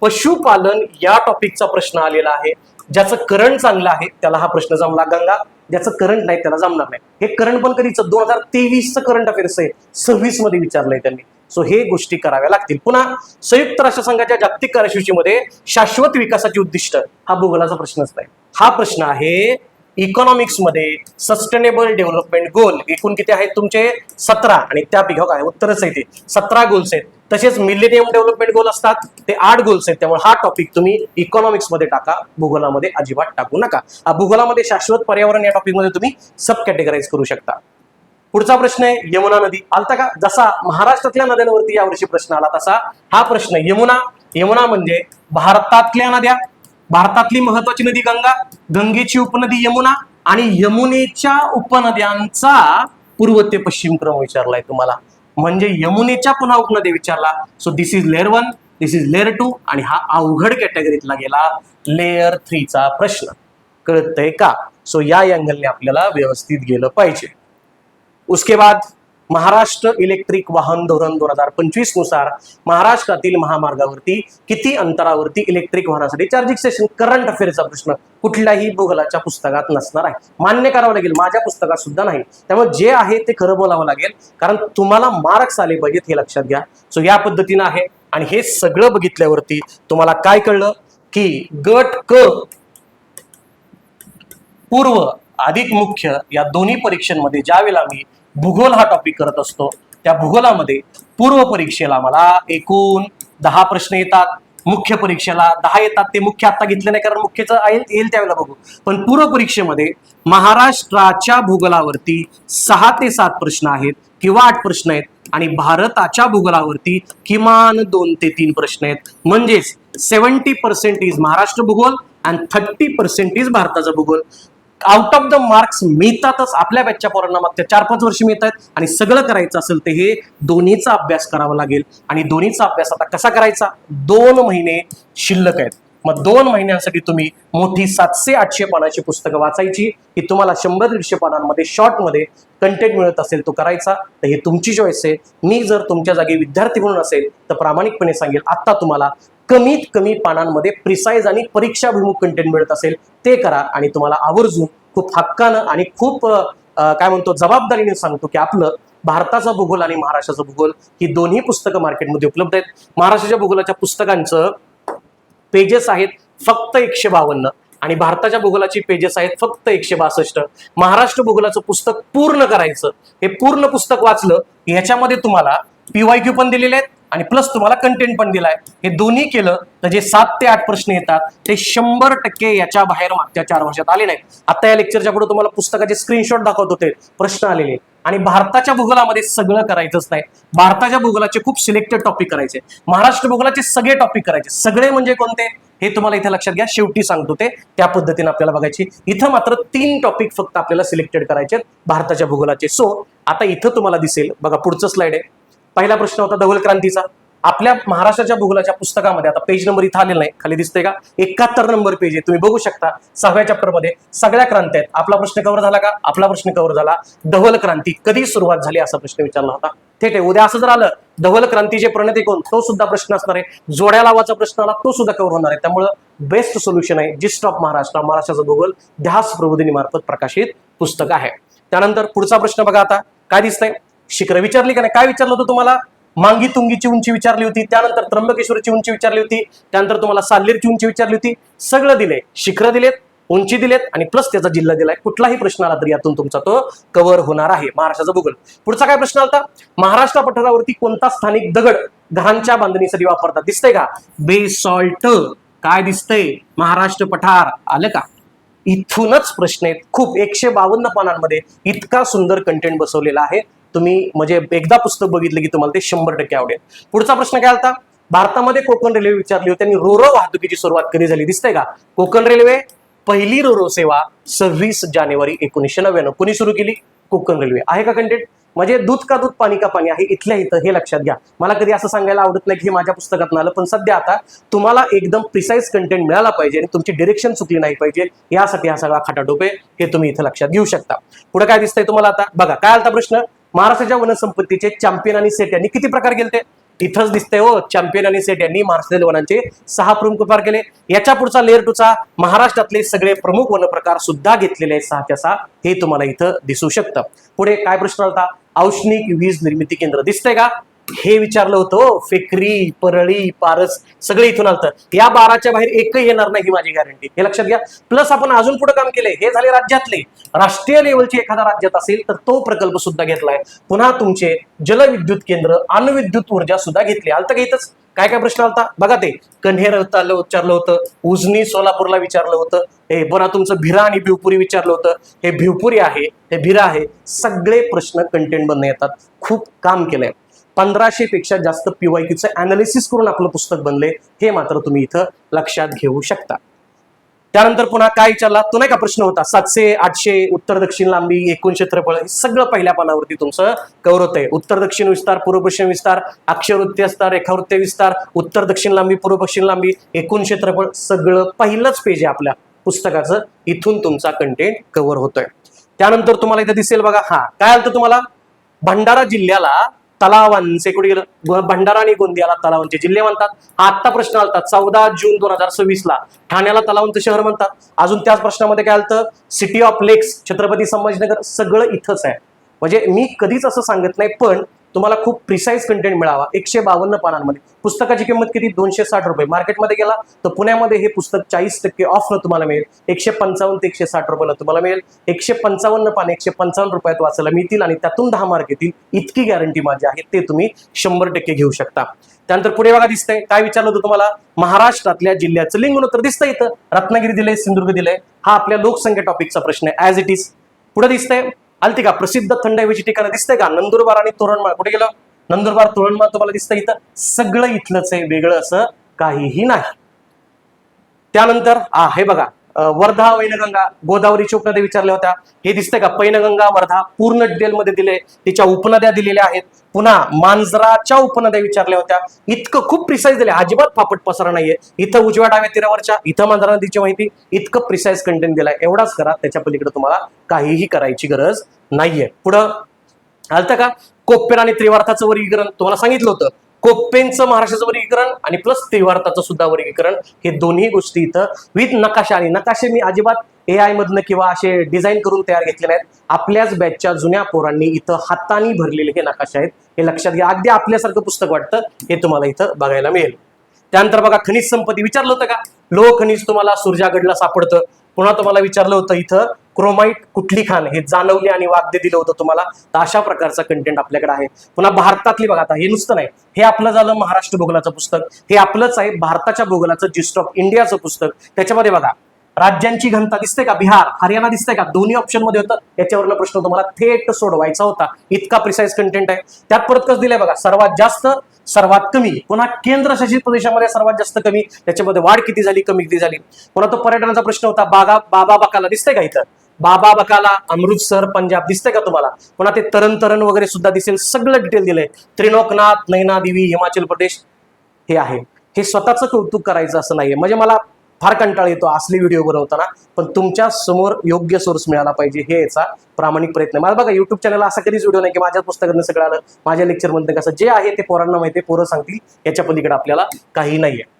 पशुपालन या टॉपिकचा प्रश्न आलेला आहे. ज्याचं करंट चांगलं आहे त्याला हा प्रश्न जमला. गंगा, ज्याचं करंट नाही त्याला जमणार नाही. हे करंट पण कधीच 2023चं करंट अफेअर्स आहे, 26 मध्ये विचारलंय त्यांनी. सो हे गोष्टी कराव्या लागतील. पुन्हा संयुक्त राष्ट्रसंघाच्या जागतिक कार्यसूचीमध्ये शाश्वत विकासाची उद्दिष्ट हा भूगोलाचा प्रश्नच नाही. हा प्रश्न आहे इकॉनॉमिक्स मध्ये सस्टेनेबल डेव्हलपमेंट गोल. एकूण किती आहेत तुमचे? 17 आणि त्यापैकी काय उत्तरच आहे ते 17 गोल्स आहेत. तसेच मिलेनियम डेव्हलपमेंट गोल असतात ते 8 गोल्स आहेत. त्यामुळे हा टॉपिक तुम्ही इकॉनॉमिक्स मध्ये टाका, भूगोलामध्ये अजिबात टाकू नका. भूगोलामध्ये शाश्वत पर्यावरण या टॉपिक मध्ये तुम्ही सब कॅटेगराईज करू शकता. पुढचा प्रश्न आहे यमुना नदी. आलता का? जसा महाराष्ट्रातल्या नद्यांवरती यावर्षी प्रश्न आला तसा हा प्रश्न यमुना. यमुना म्हणजे भारतातल्या नद्या. भारतातली महत्वाची नदी गंगा, गंगेची उपनदी यमुना आणि यमुनेच्या उपनद्यांचा पूर्व ते पश्चिम क्रम विचारलाय तुम्हाला. म्हणजे यमुनेच्या पुन्हा उपनदी विचारला. So this is layer 1, this is layer 2 आणि हा अवघड कॅटेगरीतला गेला लेअर 3 चा प्रश्न. कळतंय का? सो या अँगलने आपल्याला व्यवस्थित गेलं पाहिजे. उसके बाद महाराष्ट्र इलेक्ट्रिक वाहन धोरण 2025 नुसार महाराष्ट्रातील महामार्गावरती किती अंतरावरती इलेक्ट्रिक वाहनासाठी चार्जिंग स्टेशन. करंट अफेअरचा प्रश्न कुठल्याही भूगोलाच्या पुस्तकात नसणार आहे. मान्य करावं लागेल, माझ्या पुस्तकात सुद्धा नाही. त्यामुळे जे आहे ते खरं बोलावं लागेल, कारण तुम्हाला मार्क्स आले पाहिजेत हे लक्षात घ्या. सो या पद्धतीनं आहे. आणि हे सगळं बघितल्यावरती तुम्हाला काय कळलं की गट क, पूर्व अधिक मुख्य या दोन्ही परीक्षांमध्ये ज्यावेळेला मी भूगोल हा टॉपिक करत असतो त्या भूगोलामध्ये पूर्व परीक्षेला मला एकूण 10 प्रश्न येतात. मुख्य परीक्षेला 10 येतात. ते मुख्य आता घेतलं नाही कारण मुख्यचं येईल त्यावेळेला बघू. पण पूर्व परीक्षेमध्ये महाराष्ट्राच्या भूगोलावरती 6 ते 7 प्रश्न आहेत किंवा 8 प्रश्न आहेत आणि भारताच्या भूगोलावरती किमान 2 ते 3 प्रश्न आहेत. म्हणजेच 70% इज महाराष्ट्र भूगोल आणि 30% इज भारताचा भूगोल. आउट ऑफ द मार्क्स मिळतातच आपल्या बॅचच्या पोरांना. मागच्या 4-5 वर्ष मिळतात. आणि सगळं करायचं असेल तर हे दोन्हीचा अभ्यास करावा लागेल. आणि दोन्हीचा अभ्यास आता कसा करायचा? 2 महिने शिल्लक आहेत. मग 2 महिन्यांसाठी तुम्ही मोठी 700-800 पानाची पुस्तकं वाचायची. की तुम्हाला 100-150 पानांमध्ये शॉर्टमध्ये कंटेंट मिळत असेल तो करायचा. तर हे तुमची चॉईस आहे. मी जर तुमच्या जागी विद्यार्थी म्हणून असेल तर प्रामाणिकपणे सांगेल आता तुम्हाला कमीत कमी पानांमध्ये प्रिसाइज आणि परीक्षाभिमुख कंटेंट मिळत असेल ते करा. आणि तुम्हाला आवर्जून खूप हक्कानं आणि खूप काय म्हणतो जबाबदारीने सांगतो की आपलं भारताचा भूगोल आणि महाराष्ट्राचा भूगोल ही दोन्ही पुस्तकं मार्केटमध्ये उपलब्ध आहेत. महाराष्ट्राच्या भूगोलाच्या पुस्तकांचं पेजेस आहेत फक्त 152 आणि भारताच्या भूगोलाची पेजेस आहेत फक्त 162. महाराष्ट्र भूगोलाचं पुस्तक पूर्ण करायचं. हे पूर्ण पुस्तक वाचलं याच्यामध्ये तुम्हाला PYQ पण दिलेले आहेत आणि प्लस तुम्हाला कंटेंट पण दिलाय. हे दोन्ही केलं तर जे 7 ते 8 प्रश्न येतात ते 100% याच्या बाहेर मागच्या 4 वर्षात आले नाही. आता या लेक्चरच्या पुढे तुम्हाला पुस्तकाचे स्क्रीनशॉट दाखवत होते, प्रश्न आलेले. आणि भारताच्या भूगोलामध्ये सगळं करायचंच नाही. भारताच्या भूगोलाचे खूप सिलेक्टेड टॉपिक करायचे. महाराष्ट्र भूगोलाचे सगळे टॉपिक करायचे. सगळे म्हणजे कोणते हे तुम्हाला इथे लक्षात घ्या, शेवटी सांगतो ते त्या पद्धतीने आपल्याला बघायची. इथं मात्र 3 टॉपिक फक्त आपल्याला सिलेक्टेड करायचे भारताच्या भूगोलाचे. सो आता इथं तुम्हाला दिसेल बघा, पुढचं स्लाइड आहे. पहिला प्रश्न होता धवल क्रांतीचा. आपल्या महाराष्ट्राच्या भूगोलाच्या पुस्तकामध्ये आता पेज नंबर इथं आलेला नाही, खाली दिसतंय का, 71 नंबर पेज आहे. तुम्ही बघू शकता 6व्या चॅप्टर मध्ये सगळ्या क्रांती आहेत. आपला प्रश्न कव्हर झाला का? आपला प्रश्न कव्हर झाला. धवल क्रांती कधी सुरुवात झाली असा प्रश्न विचारला होता. ठीक आहे, उद्या असं जर आलं धवल क्रांतीचे प्रणेते कोण, तो सुद्धा प्रश्न असणार आहे. जोड्या लावाचा प्रश्न आला तो सुद्धा कव्हर होणार आहे. त्यामुळे बेस्ट सोल्युशन आहे जिस्ट ऑफ महाराष्ट्र, महाराष्ट्राचा भूगोल ध्यास प्रबोधिनी मार्फत प्रकाशित पुस्तक आहे. त्यानंतर पुढचा प्रश्न बघा, आता काय दिसतंय, शिखर विचारली का नाही? काय विचारलं होतं तुम्हाला? मांगी तुंगीची उंची विचारली होती, त्यानंतर त्र्यंबकेश्वरची उंची विचारली होती, त्यानंतर तुम्हाला साल्लेरची उंची विचारली होती. सगळं दिले, शिखर दिलेत, उंची दिलेत आणि प्लस त्याचा जिल्हा दिलाय. कुठलाही प्रश्न आला तरी यातून तुमचा तो कव्हर होणार आहे महाराष्ट्राचा भूगोल. पुढचा काय प्रश्न आला? महाराष्ट्र पठारावरती कोणता स्थानिक दगड घरांच्या बांधणीसाठी वापरतात? दिसतंय का? बेसॉल्ट. काय दिसतंय? महाराष्ट्र पठार. आलं का? इथूनच प्रश्न आहेत. खूप 152 पानांमध्ये इतका सुंदर कंटेंट बसवलेला आहे. तुम्ही म्हणजे एकदा पुस्तक बघितलं की तुम्हाला ते 100% आवडेल. पुढचा प्रश्न काय आलता? भारतामध्ये कोकण रेल्वे विचारली होती आणि रोरो वाहतुकीची सुरुवात कधी झाली? दिसतंय का? कोकण रेल्वे पहिली रोरो सेवा 26 जानेवारी 1999. कोणी सुरू केली? कोकण रेल्वे. आहे का कंटेंट? म्हणजे दूध का दूध पाणी का पाणी आहे इथल्या इथं, हे लक्षात घ्या. मला कधी असं सांगायला आवडत नाही की हे माझ्या पुस्तकात आलं, पण सध्या आता तुम्हाला एकदम प्रिसाइज कंटेंट मिळाला पाहिजे आणि तुमची डिरेक्शन चुकली नाही पाहिजे, यासाठी हा सगळा खाटाटोप आहे, हे तुम्ही इथं लक्षात घेऊ शकता. पुढे काय दिसतंय तुम्हाला? आता बघा काय आलता प्रश्न, महाराष्ट्राच्या वनसंपत्तीचे चॅम्पियन आणि सेट यांनी किती प्रकार केले? इथंच दिसतंय हो, चॅम्पियन आणि सेट यांनी महाराष्ट्रातील वनांचे 6 प्रमुख प्रकार केले. याच्या पुढचा लेअर 2चा महाराष्ट्रातले सगळे प्रमुख वन प्रकार सुद्धा घेतलेले आहेत 6च्या 6, हे तुम्हाला इथं दिसू शकतं. पुढे काय प्रश्न होता? औष्णिक वीज निर्मिती केंद्र दिसतंय का? हे विचारलं होतं. फेकरी, परळी, पारस सगळे इथून आलतं. या 12च्या बाहेर एकही येणार नाही ही माझी गॅरंटी, हे लक्षात घ्या. प्लस आपण अजून पुढे काम केलंय, हे झाले राज्यातले. राष्ट्रीय लेवलची एखादा राज्यात असेल तर तो प्रकल्प सुद्धा घेतलाय. पुन्हा तुमचे जलविद्युत केंद्र, अणुविद्युत ऊर्जा सुद्धा घेतली. आलतं का इथंच? काय काय प्रश्न आलता बघा, ते कन्हेर विचारलं होतं, उजनी सोलापूरला विचारलं होतं, हे बरं तुमचं भिरा आणि भिवपुरी विचारलं होतं. हे भिवपुरी आहे, हे भिरा आहे. सगळे प्रश्न कंटेंट बनणे येतात. खूप काम केलंय. 1500 पेक्षा जास्त PYQचं अनालिसिस करून आपलं पुस्तक बनले, हे मात्र तुम्ही इथं लक्षात घेऊ शकता. त्यानंतर पुन्हा काय विचारला तो नाही का प्रश्न होता, 700, 800 उत्तर दक्षिण लांबी, एकूण क्षेत्रफळ, हे सगळं पहिल्या पानावरती तुमचं कव्हर होतंय. उत्तर दक्षिण विस्तार, पूर्व पश्चिम विस्तार, अक्षरवृत्ती विस्तार, रेखावृत्ती विस्तार, उत्तर दक्षिण लांबी, पूर्व पश्चिम लांबी, एकूण क्षेत्रफळ, सगळं पहिलंच पेज आहे आपल्या पुस्तकाचं. इथून तुमचा कंटेंट कव्हर होतोय. त्यानंतर तुम्हाला इथं दिसेल बघा, हा काय आलं तुम्हाला, भंडारा जिल्ह्याला तलावांचे, कुठे गेलं, भंडारा आणि गोंदियाला तलावांचे जिल्हे म्हणतात. आता प्रश्न आलता 14 जून 2026 ला ठाण्याला तलावांचं शहर म्हणतात. अजून त्याच प्रश्नामध्ये काय आलतं, सिटी ऑफ लेक्स, छत्रपती संभाजीनगर, सगळं इथंच आहे. म्हणजे मी कधीच असं सांगत नाही, पण तुम्हाला खूप प्रिसाइज कंटेंट मिळावा. 152 पानांमध्ये पुस्तकाची किंमत किती? 260 रुपये. मार्केटमध्ये गेला तर पुण्यामध्ये हे पुस्तक 40% ऑफनं तुम्हाला मिळेल. 155 ते 160 रुपयाला तुम्हाला मिळेल. 155 पाने 155 रुपयात वाचायला मिळतील आणि त्यातून 10 मार्क येतील, इतकी गॅरंटी माझी आहे. ते तुम्ही 100% घेऊ शकता. त्यानंतर पुढे बघा दिसतंय, काय विचारलं होतं तुम्हाला, महाराष्ट्रातल्या जिल्ह्याचं लिंग गुणोत्तर दिसतंय इथं. रत्नागिरी दिलंय, सिंधुदुर्ग दिलंय. हा आपल्या लोकसंख्या टॉपिकचा प्रश्न आहे, ऍज इट इज. पुढे दिसतंय आलती का प्रसिद्ध थंड हवेची ठिकाणं, दिसतंय का, नंदुरबार आणि तोरणमाळ. कुठे गेलं? नंदुरबार, तोरणमाळ तुम्हाला दिसतंय इथं. सगळं इथलंच आहे, वेगळं असं काहीही नाही. त्यानंतर हे बघा, वर्धा, वैनगंगा, गोदावरीच्या उपनद्या विचारल्या होत्या. हे दिसतंय का, पैनगंगा, वर्धा पूर्ण डिटेल मध्ये दिले, तिच्या उपनद्या दिलेल्या आहेत. पुन्हा मांजराच्या उपनद्या विचारल्या होत्या. इतकं खूप प्रिसाइज दिले, अजिबात फापट पसरा नाहीये. इथं उजव्या डाव्या तीरावरच्या, इथं मांजरा नदीची माहिती, इतकं प्रिसाइज कंटेंट दिलाय. एवढाच करा, त्याच्या पलीकडे तुम्हाला काहीही करायची गरज नाहीये. पुढं आलतं का, कोप्पेर आणि त्रिवार्थाचं वर्गीकरण तुम्हाला सांगितलं होतं. कोप्पेंचं महाराष्ट्राचं वर्गीकरण आणि प्लस त्रिवार्थाचं सुद्धा वर्गीकरण, हे दोन्ही गोष्टी इथं विथ नकाशा. आणि नकाशे मी अजिबात AI मधनं किंवा असे डिझाईन करून तयार घेतले नाहीत. आपल्याच बॅचच्या जुन्या पोरांनी इथं हाताने भरलेले हे नकाशे आहेत, हे लक्षात घ्या. अगदी आपल्यासारखं पुस्तक वाटतं, हे तुम्हाला इथं बघायला मिळेल. त्यानंतर बघा, खनिज संपत्ती विचारलं होतं का, लोह खनिज तुम्हाला सुरजागडला सापडतं. पुन्हा तुम्हाला विचारलं होतं इथं क्रोमाइट कुठली खाण हे जाणवले आणि वाद्य दिलं होतं तुम्हाला. तर अशा प्रकारचा कंटेंट आपल्याकडे आहे. पुन्हा भारतातली बघा, आता हे नुसतं नाही, हे आपलं झालं महाराष्ट्र भूगोलाचं पुस्तक, हे आपलंच आहे भारताच्या भूगोलाचं जिस्ट ऑफ इंडियाचं पुस्तक. त्याच्यामध्ये बघा राज्यांची घनता दिसते का, बिहार हरियाणा दिसते का, दोन्ही ऑप्शन मध्ये होतं. याच्यावरला प्रश्न तुम्हाला थेट सोडवायचा होता, इतका प्रिसाइज कंटेंट आहे. त्यात परत कसं दिलंय बघा, सर्वात जास्त सर्वात कमी, पुन्हा केंद्रशासित प्रदेशामध्ये सर्वात जास्त कमी, त्याच्यामध्ये वाढ किती झाली कमी किती झाली. पुन्हा तो पर्यटनाचा प्रश्न होता, बाबा बकाला दिसतंय का इथं, बाबा बकाला अमृतसर पंजाब दिसतंय का तुम्हाला. पुन्हा ते तरण वगैरे सुद्धा दिसेल, सगळं डिटेल दिलंय. त्रिलोकनाथ नैना देवी हिमाचल प्रदेश हे आहे. हे स्वतःच कौतुक करायचं असं नाहीये, म्हणजे मला फार कंटाळा येतो असले व्हिडिओ बनवताना, पण तुमच्या समोर योग्य सोर्स मिळाला पाहिजे हे याचा प्रामाणिक प्रयत्न. मला बघा युट्यूब चॅनलला असा कधीच व्हिडिओ नाही की माझ्या पुस्तकातनं सगळं आलं, माझ्या लेक्चरमध्ये कसं जे आहे ते पोरांना माहिती, पोरं सांगतील, याच्या पलीकडे आपल्याला काही नाहीये.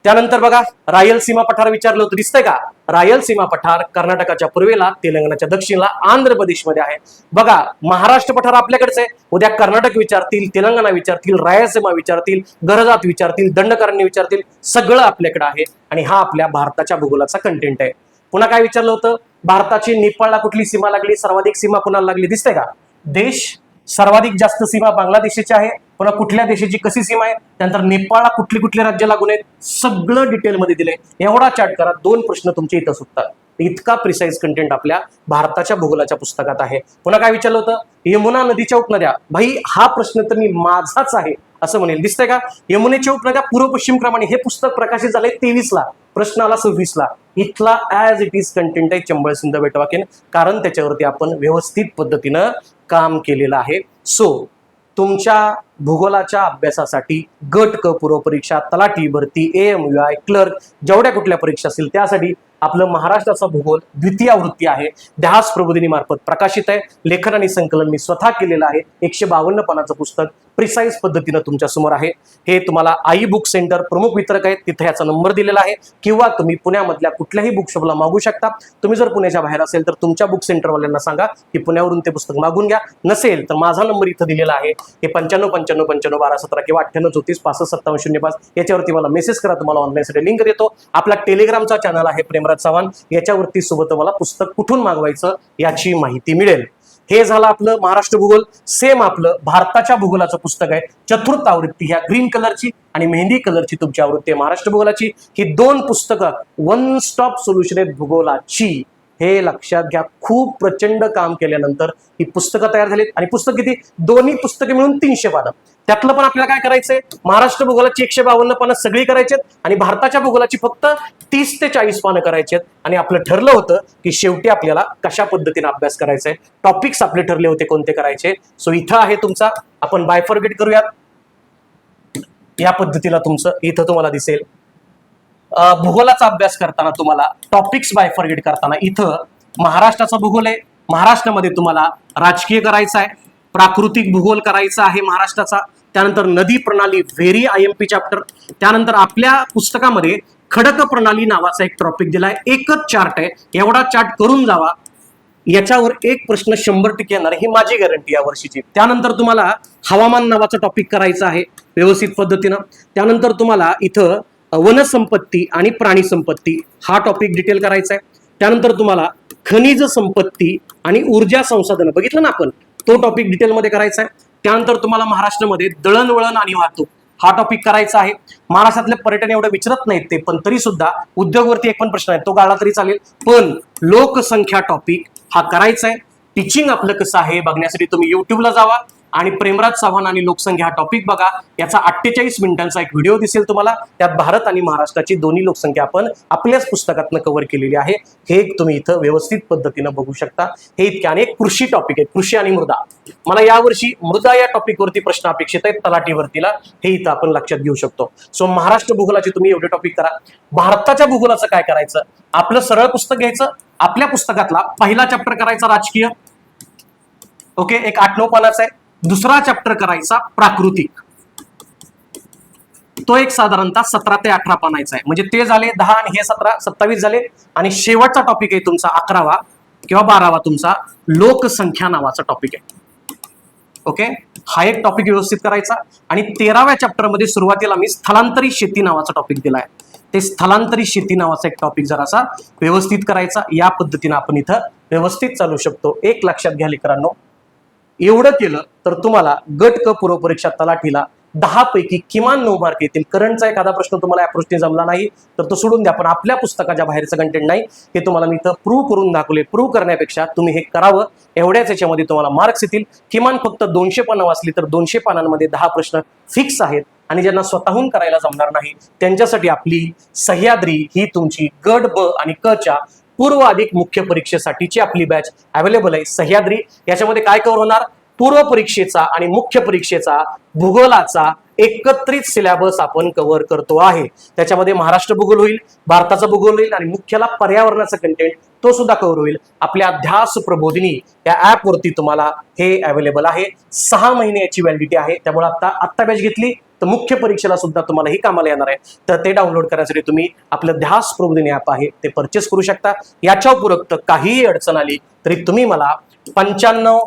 त्यानंतर बघा रायलसीमा पठार विचारलं होतं, दिसतंय का, रायलसीमा पठार कर्नाटकाच्या पूर्वेला, तेलंगणाच्या दक्षिणेला, आंध्र प्रदेशमध्ये आहे. बघा महाराष्ट्र पठार आपल्याकडचं आहे, उद्या कर्नाटक विचारतील, तेलंगणा विचारतील, रायलसीमा विचारतील, गरजात विचारतील, दंडकारण्य विचारतील, सगळं आपल्याकडे आहे. आणि हा आपल्या भारताच्या भूगोलाचा कंटेंट आहे. पुन्हा काय विचारलं होतं, भारताची नेपाळला कुठली सीमा लागली, सर्वाधिक सीमा कुणाला लागली, दिसतंय का, देश सर्वाधिक जास्त सीमा बांगलादेशाची आहे. पुन्हा कुठल्या देशाची कशी सीमा आहे, त्यानंतर नेपाळला कुठली कुठली राज्य लागून आहेत, सगळं डिटेलमध्ये दिलंय. एवढा चार्ट करा, 2 प्रश्न तुमचे इथं सुटतात. इतका प्रिसाइज कंटेंट आपल्या भारताच्या भूगोलाच्या पुस्तकात आहे. पुन्हा काय विचारलं होतं, यमुना नदीच्या उपनद्या, भाई हा प्रश्न तर मी माझाच आहे असं म्हणेल, दिसतंय का, यमुनेच्या उपनद्या पूर्व पश्चिम क्रमाने. हे पुस्तक प्रकाशित झालंय 23ला, प्रश्न आला 26ला. इथला ऍज इट इज कंटेंट आहे चंबळ सिंध बेटवाकेन, कारण त्याच्यावरती आपण व्यवस्थित पद्धतीनं काम केलेलं आहे. सो तुमच्या भूगोलाच्या अभ्यासासाठी गट क पूर्व परीक्षा, तलाठी भरती, AMUI, क्लर्क, जेवढ्या कुठल्या परीक्षा असतील त्यासाठी आपलं महाराष्ट्राचा भूगोल द्वितीय आवृत्ती आहे, ध्यास प्रबोधिनी मार्फत प्रकाशित आहे. लेखन आणि संकलन मी स्वतः केलेलं आहे. 152 पानाचं पुस्तक प्रिसाइज पद्धतीनं तुमच्या समोर आहे. हे तुम्हाला आई बुक सेंटर प्रमुख वितरक आहेत, तिथे याचा नंबर दिलेला आहे, किंवा तुम्ही पुण्यामधल्या कुठल्याही बुक शॉपला मागू शकता. तुम्ही जर पुण्याच्या बाहेर असेल तर तुमच्या बुक सेंटरवाल्यांना सांगा की पुण्यावरून ते पुस्तक मागून घ्या. नसेल तर माझा नंबर इथं दिलेला आहे, हे 9555551217 किंवा 9834565705. याच्यावरती मला मेसेज करा, तुम्हाला ऑनलाईनसाठी लिंक देतो. आपला टेलिग्रामचा चॅनल आहे प्रेमराज चव्हाण, याच्यावरती सोबत मला पुस्तक कुठून मागवायचं याची माहिती मिळेल. हे झालं आपलं महाराष्ट्र भूगोल. सेम आपलं भारताच्या भूगोलाचं पुस्तक आहे, चतुर्थ आवृत्ती, ह्या ग्रीन कलरची आणि मेहंदी कलरची तुमची आवृत्ती आहे महाराष्ट्र भूगोलाची. ही 2 पुस्तकं वन स्टॉप सोल्युशन आहेत भूगोलाची, हे लक्षात घ्या. खूप प्रचंड काम केल्यानंतर ही पुस्तकं तयार झालीत. आणि पुस्तक किती, दोन्ही पुस्तके मिळून 300 पानं. त्यातलं पण आपल्याला काय करायचंय, महाराष्ट्र भूगोलाची 152 पानं सगळी करायची आहेत आणि भारताच्या भूगोलाची फक्त 30 ते 40 पानं करायची आहेत. आणि आपलं ठरलं होतं की शेवटी आपल्याला कशा पद्धतीने अभ्यास करायचा आहे, टॉपिक्स आपले ठरले होते कोणते करायचे. सो इथं आहे तुमचा, आपण बायफॉर्गेट करूयात. या पद्धतीला तुमचं इथं तुम्हाला दिसेल भूगोलाचा अभ्यास करताना तुम्हाला टॉपिक्स बायफॉर्गेट करताना इथं महाराष्ट्राचा भूगोल आहे. महाराष्ट्रामध्ये तुम्हाला राजकीय करायचा आहे, प्राकृतिक भूगोल करायचा आहे महाराष्ट्राचा, त्यानंतर नदी प्रणाली व्हेरी IMP चॅप्टर, त्यानंतर आपल्या पुस्तकामध्ये खडक प्रणाली नावाचा एक टॉपिक दिलाय. एकच चार्ट आहे, एवढा चार्ट करून जावा, याच्यावर एक प्रश्न 100% येणार, ही माझी गॅरंटी या वर्षीची. त्यानंतर तुम्हाला हवामान नावाचा टॉपिक करायचा आहे व्यवस्थित पद्धतीनं. त्यानंतर तुम्हाला इथं वनसंपत्ती आणि प्राणी संपत्ती हा टॉपिक डिटेल करायचा आहे. त्यानंतर तुम्हाला खनिज संपत्ती आणि ऊर्जा संसाधन बघितलं ना आपण, तो टॉपिक डिटेलमध्ये करायचा आहे. त्यानंतर तुम्हाला महाराष्ट्रामध्ये दळणवळण आणि वाहतूक हा टॉपिक करायचा आहे. महाराष्ट्रातले पर्यटन एवढं विचारत नाहीत ते, पण तरी सुद्धा उद्योगवरती एक पण प्रश्न आहे, तो गाळला तरी चालेल. पण लोकसंख्या टॉपिक हा करायचा आहे. टीचिंग आपलं कसं आहे बघण्यासाठी तुम्ही युट्यूबला जावा आणि प्रेमराज चव्हाण आणि लोकसंख्या हा टॉपिक बघा. याचा 48 मिनिटांचा एक व्हिडिओ दिसेल तुम्हाला, त्यात भारत आणि महाराष्ट्राची दोन्ही लोकसंख्या आपण आपल्याच पुस्तकातनं कव्हर केलेली आहे. हे तुम्ही इथं व्यवस्थित पद्धतीनं बघू शकता. हे इतके अनेक कृषी टॉपिक आहेत, कृषी आणि मृदा. मला यावर्षी मृदा या टॉपिकवरती प्रश्न अपेक्षित आहेत तलाठीवरतीला, हे इथं आपण लक्षात घेऊ शकतो. सो महाराष्ट्र भूगोलाचे तुम्ही एवढे टॉपिक करा. भारताच्या भूगोलाचं काय करायचं, आपलं सरळ पुस्तक घ्यायचं, आपल्या पुस्तकातला पहिला चॅप्टर करायचा राजकीय, ओके, एक 8-9 पानाचा आहे. दुसरा चॅप्टर करायचा प्राकृतिक, तो एक साधारणतः 17 ते 18 पानायचा आहे. म्हणजे ते झाले 10 आणि हे 17, 27 झाले. आणि शेवटचा टॉपिक आहे तुमचा 11वा किंवा 12वा तुमचा लोकसंख्या नावाचा टॉपिक आहे. ओके, हा एक टॉपिक व्यवस्थित करायचा. आणि 13व्या चॅप्टरमध्ये सुरुवातीला मी स्थलांतरित शेती नावाचा टॉपिक दिलाय. ते स्थलांतरित शेती नावाचा एक टॉपिक जरासा व्यवस्थित करायचा. या पद्धतीने आपण इथं व्यवस्थित चालू शकतो. एक लक्षात घ्या लेकरांनो, एवढं केलं तर तुम्हाला गट क पूर्व परीक्षा तलाठीला 10 पैकी किमान 9 मार्क येतील. करंटचा एखादा प्रश्न तुम्हाला अप्रोचने जमला नाही तर तो सोडून द्या, पण आपल्या पुस्तकाच्या बाहेरचं कंटेंट नाही हे तुम्हाला मी इथं प्रूव्ह करून दाखवले. प्रूव्ह करण्यापेक्षा तुम्ही हे करावं, एवढ्याच याच्यामध्ये तुम्हाला मार्क्स येतील. किमान फक्त 200 पानं वाचली तर 200 पानांमध्ये 10 प्रश्न फिक्स आहेत. आणि ज्यांना स्वतःहून करायला जमणार नाही त्यांच्यासाठी आपली सह्याद्री ही तुमची गट ब आणि क च्या पूर्व अधिक मुख्य परीक्षेसाठीची आपली बॅच अवेलेबल आहे. सह्याद्री याच्यामध्ये काय कव्हर होणार, पूर्व परीक्षेचा आणि मुख्य परीक्षेचा भूगोलाचा एकत्रित सिलेबस आपण कव्हर करतो आहे. त्याच्यामध्ये महाराष्ट्र भूगोल होईल, भारताचा भूगोल होईल आणि मुख्याला पर्यावरणाचा कंटेंट तो सुद्धा कव्हर होईल. आपल्या ध्यास प्रबोधिनी या ऍप वरती तुम्हाला हे अवेलेबल आहे. 6 महिने याची व्हॅलिडिटी आहे. त्यामुळे आता बॅच घेतली तर मुख्य परीक्षेला सुद्धा तुम्हाला ही कामाला येणार आहे. तर ते डाउनलोड करण्यासाठी तुम्ही आपलं ध्यास प्रबोधिनी ऍप आहे ते परचेस करू शकता. याच्या पूरक काहीही अडचण आली तरी तुम्ही मला 95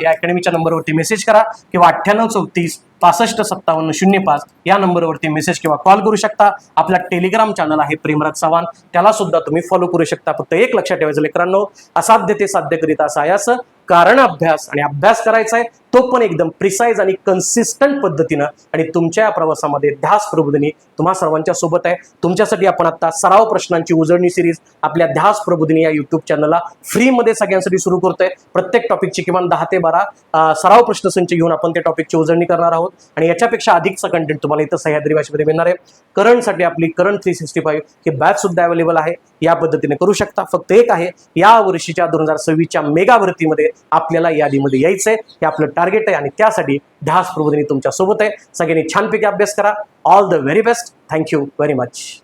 या अकॅडमीच्या नंबरवरती मेसेज करा किंवा 9834655705 या नंबरवरती मेसेज किंवा कॉल करू शकता. आपला टेलिग्राम चॅनल आहे प्रेमराज चव्हाण, त्याला सुद्धा तुम्ही फॉलो करू शकता. फक्त एक लक्षात ठेवायचं लेकरांनो, असाध्य ते साध्य करीता सायास कारण अभ्यास, आणि अभ्यास करायचा आहे तो पण एकदम प्रिसाइज आणि कन्सिस्टंट पद्धतीनं. आणि तुमच्या या प्रवासामध्ये ध्यास प्रबोधिनी तुम्हा सर्वांच्या सोबत आहे. तुमच्यासाठी आपण आता सराव प्रश्नांची उजळणी सिरीज आपल्या ध्यास प्रबोधिनी या युट्यूब चॅनलला फ्रीमध्ये सगळ्यांसाठी सुरू करतोय. प्रत्येक टॉपिकची किमान 10 ते 12 सराव प्रश्नसंच घेऊन आपण त्या टॉपिकची उजळणी करणार आहोत. आणि याच्यापेक्षा अधिकचं कंटेंट तुम्हाला इथं सह्याद्री भाषेमध्ये मिळणार आहे. करंटसाठी आपली करंट 365 ही बॅच सुद्धा अवेलेबल आहे. या पद्धतीने करू शकता. फक्त एक आहे, या वर्षीच्या 2026च्या मेगा भरतीमध्ये आपल्याला यादीमध्ये यायचंय, हे आपलं टार्गेट आहे. आणि त्यासाठी ध्यास प्रबोधिनी तुमच्या सोबत आहे. सगळ्यांनी छानपैकी अभ्यास करा. All the very best. Thank you very much.